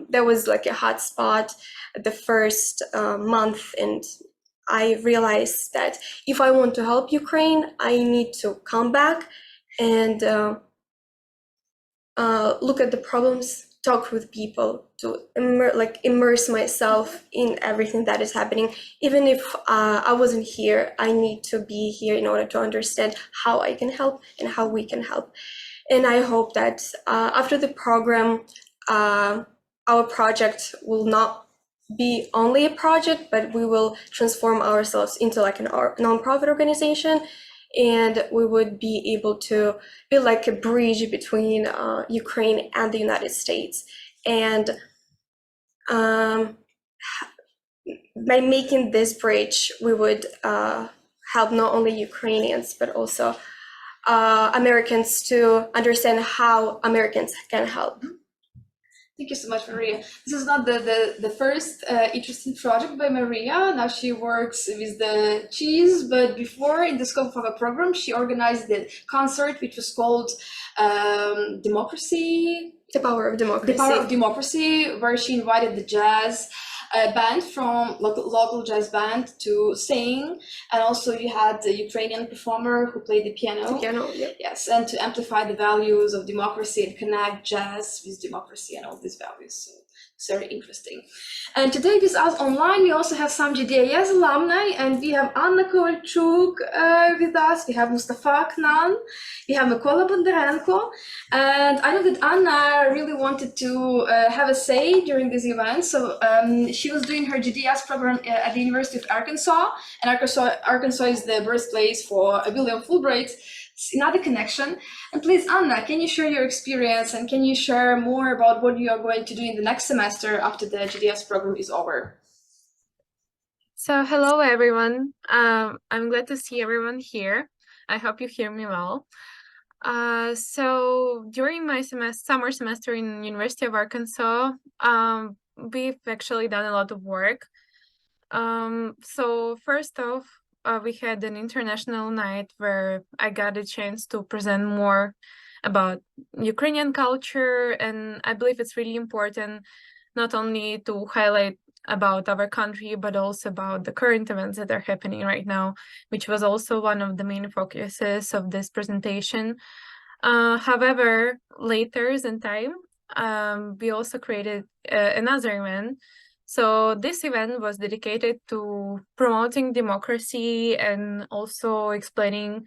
there was like a hot spot the first month, and I realized that if I want to help Ukraine, I need to come back and look at the problems, talk with people, to immerse myself in everything that is happening. Even if I wasn't here, I need to be here in order to understand how I can help and how we can help. And I hope that after the program, our project will not be only a project, but we will transform ourselves into like a nonprofit organization, and we would be able to be like a bridge between Ukraine and the United States. And by making this bridge, we would help not only Ukrainians, but also Americans to understand how Americans can help. Thank you so much, Maria. This is not the first interesting project by Maria. Now she works with the cheese, but before, in the scope of a program, she organized the concert, which was called Democracy. The Power of Democracy. The Power of Democracy, where she invited the jazz band from local jazz band to sing, and also you had the Ukrainian performer who played the piano. The piano, yeah. Yes, and to amplify the values of democracy and connect jazz with democracy and all these values. So it's very interesting. And today with us online, we also have some GDAS alumni, and we have Anna Kovalchuk with us, we have Mustafa Aknan, we have Mykola Bondarenko, and I know that Anna really wanted to have a say during this event, so she was doing her GDAS program at the University of Arkansas, and Arkansas is the birthplace for William Fulbright. It's another connection. And please, Anna, can you share your experience, and can you share more about what you are going to do in the next semester after the GDAS program is over? So hello, everyone. I'm glad to see everyone here. I hope you hear me well. So during my summer semester in University of Arkansas, we've actually done a lot of work. So first off, we had an international night where I got a chance to present more about Ukrainian culture. And I believe it's really important not only to highlight about our country, but also about the current events that are happening right now, which was also one of the main focuses of this presentation. However, later in time, we also created another event. So this event was dedicated to promoting democracy and also explaining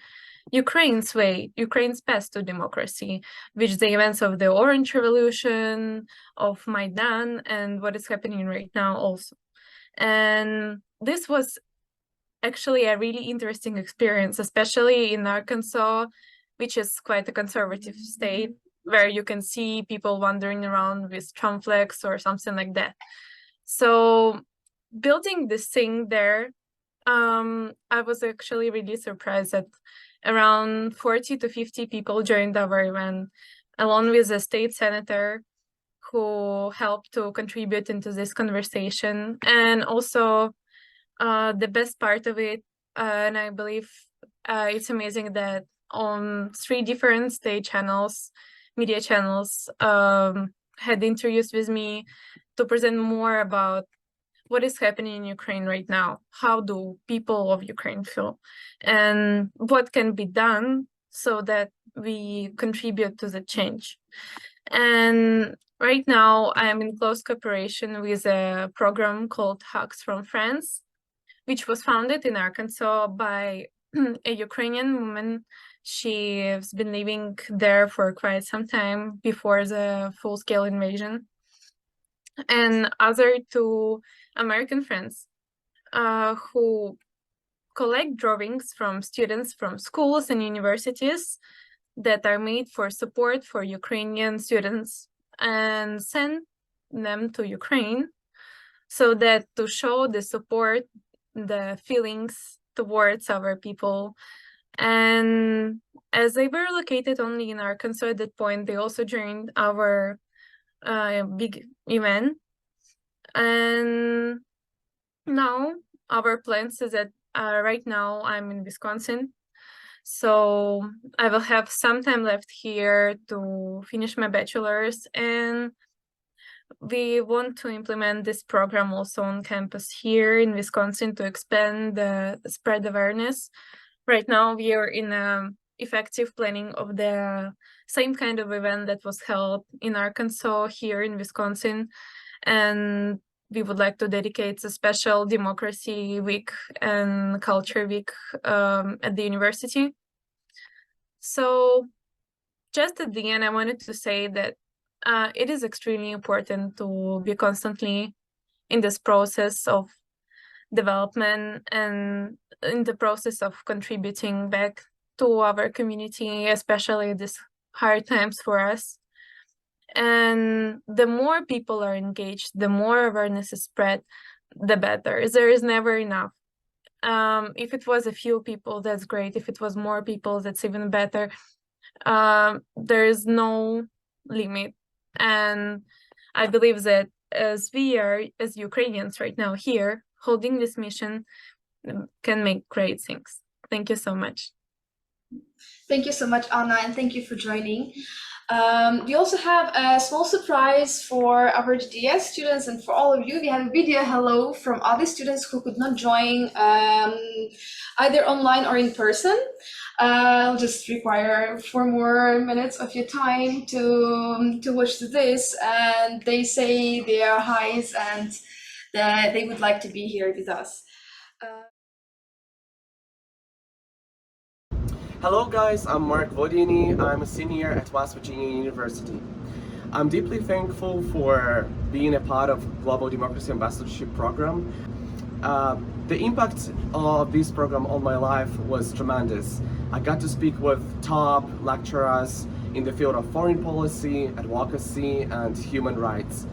Ukraine's way, Ukraine's path to democracy, which the events of the Orange Revolution, of Maidan, and what is happening right now also. And this was actually a really interesting experience, especially in Arkansas, which is quite a conservative state, where you can see people wandering around with Trump flags or something like that. So building this thing there, I was actually really surprised that around 40 to 50 people joined our event, along with a state senator who helped to contribute into this conversation. And also the best part of it, and I believe it's amazing that on 3 different state channels, media channels, had interviews with me to present more about what is happening in Ukraine right now. How do people of Ukraine feel? And what can be done so that we contribute to the change? And right now, I am in close cooperation with a program called Hugs from France, which was founded in Arkansas by a Ukrainian woman. She's been living there for quite some time before the full-scale invasion. And other 2 American friends who collect drawings from students from schools and universities that are made for support for Ukrainian students and send them to Ukraine so that to show the support, the feelings towards our people. And as they were located only in Arkansas at that point, they also joined our big event. And now our plans is that right now I'm in Wisconsin, so I will have some time left here to finish my bachelor's, and we want to implement this program also on campus here in Wisconsin to expand the spread awareness. Right now we are in effective planning of the same kind of event that was held in Arkansas here in Wisconsin, and we would like to dedicate a special Democracy Week and Culture Week at the university. So just at the end, I wanted to say that it is extremely important to be constantly in this process of development and in the process of contributing back to our community, especially these hard times for us. And the more people are engaged, the more awareness is spread, the better. There is never enough. If it was a few people, that's great. If it was more people, that's even better. There is no limit. And I believe that as we are, as Ukrainians right now here, holding this mission can make great things. Thank you so much. Thank you so much, Anna, and thank you for joining. We also have a small surprise for our GDAS students and for all of you. We have a video hello from other students who could not join either online or in person. I'll just require 4 more minutes of your time to watch this, and they say their highs and that they would like to be here with us. Hello guys, I'm Mark Vodini. I'm a senior at West Virginia University. I'm deeply thankful for being a part of Global Democracy Ambassadorship Program. The impact of this program on my life was tremendous. I got to speak with top lecturers in the field of foreign policy, advocacy, and human rights.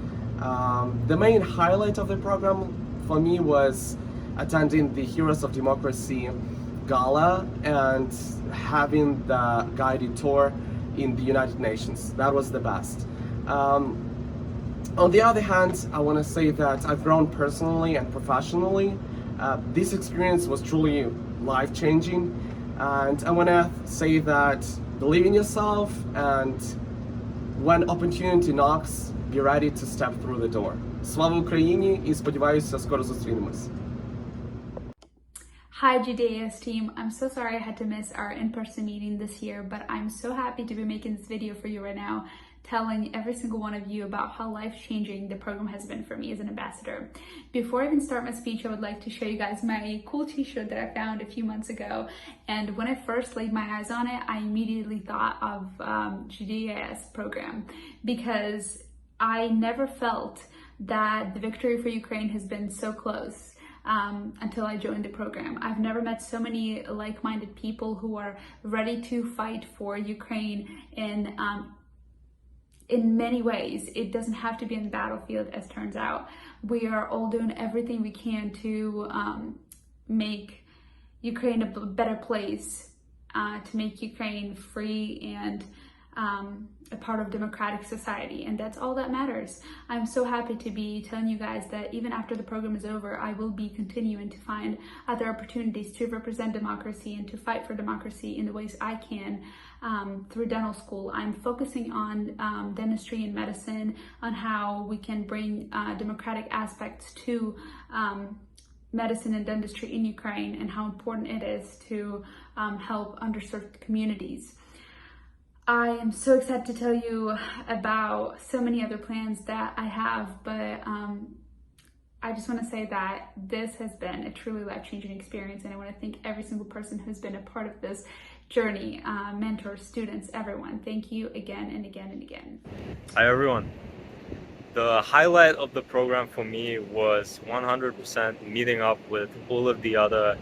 The main highlight of the program for me was attending the Heroes of Democracy Gala and having the guided tour in the United Nations. That was the best. On the other hand, I want to say that I've grown personally and professionally. This experience was truly life-changing, and I want to say that believe in yourself, and when opportunity knocks, be ready to step through the door. Слава Україні і сподіваюся, скоро зустрінемось. Hi GDAS team, I'm so sorry I had to miss our in-person meeting this year, but I'm so happy to be making this video for you right now, telling every single one of you about how life-changing the program has been for me as an ambassador. Before I even start my speech, I would like to show you guys my cool t-shirt that I found a few months ago, and when I first laid my eyes on it, I immediately thought of GDAS program, because I never felt that the victory for Ukraine has been so close. Until I joined the program. I've never met so many like-minded people who are ready to fight for Ukraine in many ways. It doesn't have to be in the battlefield, as turns out. We are all doing everything we can to make Ukraine a better place, to make Ukraine free and a part of democratic society, and that's all that matters. I'm so happy to be telling you guys that even after the program is over, I will be continuing to find other opportunities to represent democracy and to fight for democracy in the ways I can through dental school. I'm focusing on dentistry and medicine, on how we can bring democratic aspects to medicine and dentistry in Ukraine, and how important it is to help underserved communities. I am so excited to tell you about so many other plans that I have, but I just want to say that this has been a truly life-changing experience, and I want to thank every single person who's been a part of this journey, mentors, students, everyone. Thank you again and again and again. Hi everyone. The highlight of the program for me was 100% meeting up with all of the other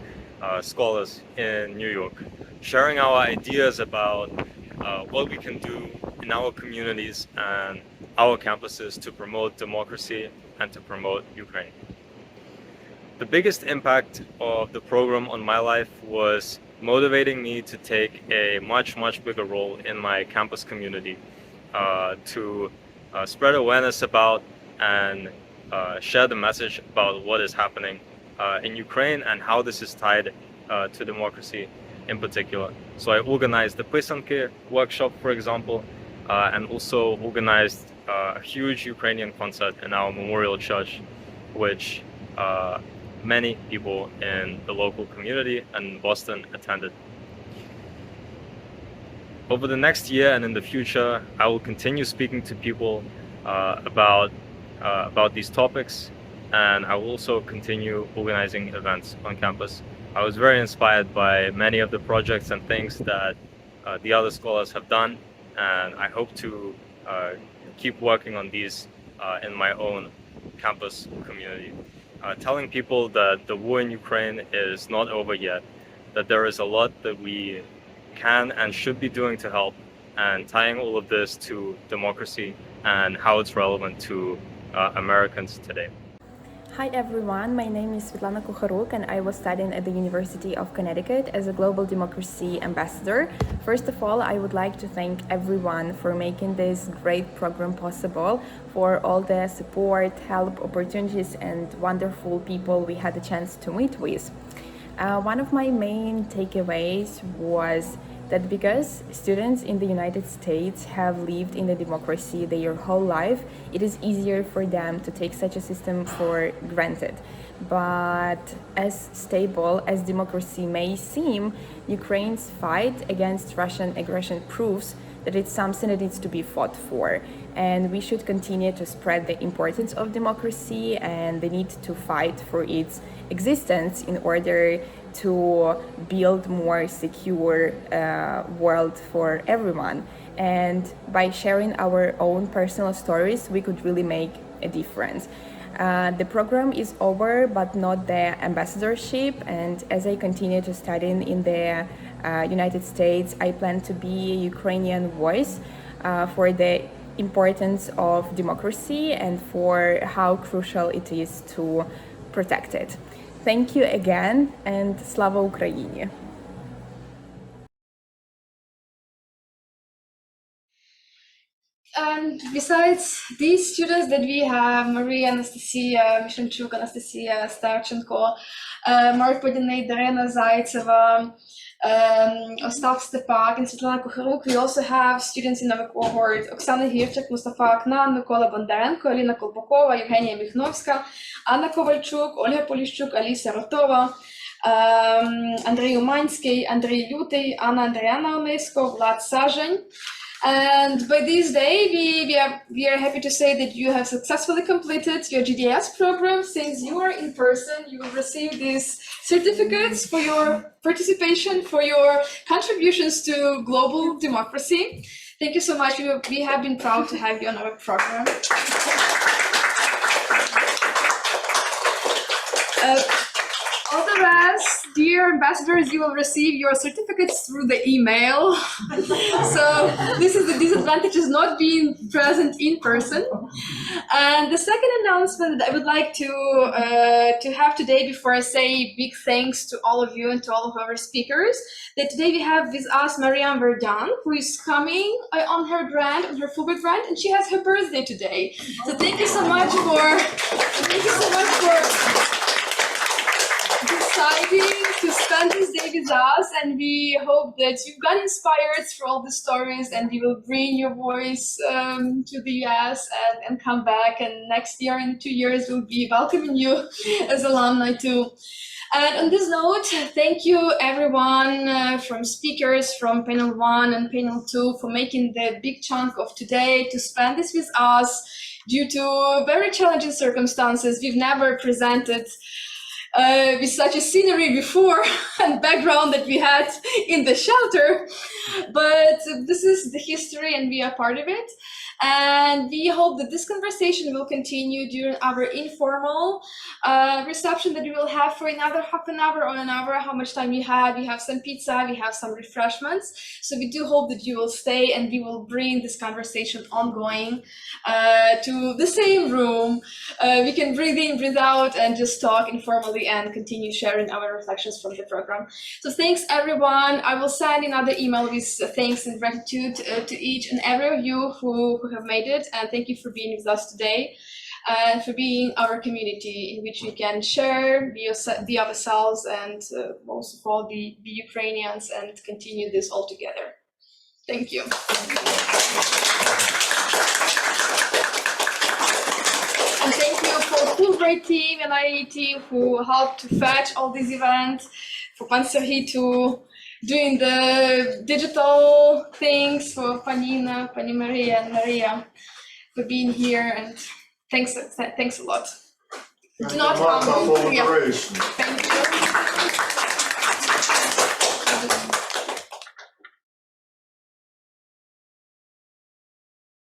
scholars in New York, sharing our ideas about what we can do in our communities and our campuses to promote democracy and to promote Ukraine. The biggest impact of the program on my life was motivating me to take a much bigger role in my campus community, to spread awareness about and share the message about what is happening in Ukraine and how this is tied to democracy in particular. So I organized the Pisanki workshop, for example, and also organized a huge Ukrainian concert in our memorial church, which many people in the local community and Boston attended. Over the next year and in the future, I will continue speaking to people about these topics, and I will also continue organizing events on campus. I was very inspired by many of the projects and things that the other scholars have done, and I hope to keep working on these in my own campus community. Telling people that the war in Ukraine is not over yet, that there is a lot that we can and should be doing to help, and tying all of this to democracy and how it's relevant to Americans today. Hi everyone, my name is Svetlana Kukharuk and I was studying at the University of Connecticut as a Global Democracy Ambassador. First of all, I would like to thank everyone for making this great program possible, for all the support, help, opportunities and wonderful people we had the chance to meet with. One of my main takeaways was that because students in the United States have lived in a democracy their whole life, it is easier for them to take such a system for granted. But as stable as democracy may seem, Ukraine's fight against Russian aggression proves that it's something that needs to be fought for. And we should continue to spread the importance of democracy and the need to fight for its existence in order to build more secure world for everyone. And by sharing our own personal stories, we could really make a difference. The program is over, but not the ambassadorship. And as I continue to study in the United States, I plan to be a Ukrainian voice for the importance of democracy and for how crucial it is to protect it. Thank you again, and Slava Ukraini! And besides these students that we have, Maria, Anastasia, Mishanchuk, Anastasia Starchenko, Mark Podinay, Darena Zaitseva, Ostap Stepak, and Svetlana Kukharuk. We also have students in our cohort: Oksana Hirchak, Mustafa Aknan, Mykola Bondarenko, Alina Kolpakova, Evgenia Mikhnovska, Anna Kovalchuk, Olga Polishchuk, Alisa Rotova, Andrei Umansky, Andrei Lyutey, Anna Andriana Onesko, Vlad Sajin. And by this day, we are happy to say that you have successfully completed your GDAS program. Since you are in person, you will receive these certificates for your participation, for your contributions to global democracy. Thank you so much. We have been proud to have you on our program. All the rest, dear ambassadors, you will receive your certificates through the email. So this is the disadvantage of not being present in person. And the second announcement that I would like to have today, before I say big thanks to all of you and to all of our speakers, that today we have with us Mariam Verdan, who is coming on her Fulbright grant, and she has her birthday today. So thank you so much for deciding to spend this day with us, and we hope that you got inspired through all the stories, and you will bring your voice to the US and come back, and next year and 2 years we'll be welcoming you as alumni too. And on this note, thank you everyone from speakers from panel 1 and panel 2 for making the big chunk of today to spend this with us. Due to very challenging circumstances, we've never presented with such a scenery before and background that we had in the shelter, but this is the history and we are part of it. And we hope that this conversation will continue during our informal reception that we will have for another half an hour or an hour, how much time we have. We have some pizza, we have some refreshments. So we do hope that you will stay, and we will bring this conversation ongoing to the same room. We can breathe in, breathe out, and just talk informally and continue sharing our reflections from the program. So thanks everyone. I will send another email with thanks and gratitude to each and every of you who have made it, and thank you for being with us today and for being our community in which we can share, be ourselves, and most of all be Ukrainians, and continue this all together. Thank you. And thank you for Fulbright team and IIE team who helped to fetch all these events, for Pansarhi to doing the digital things, for Panina, Pani Maria, and Maria for being here, and thanks a lot. Do not Thank you. Thank you.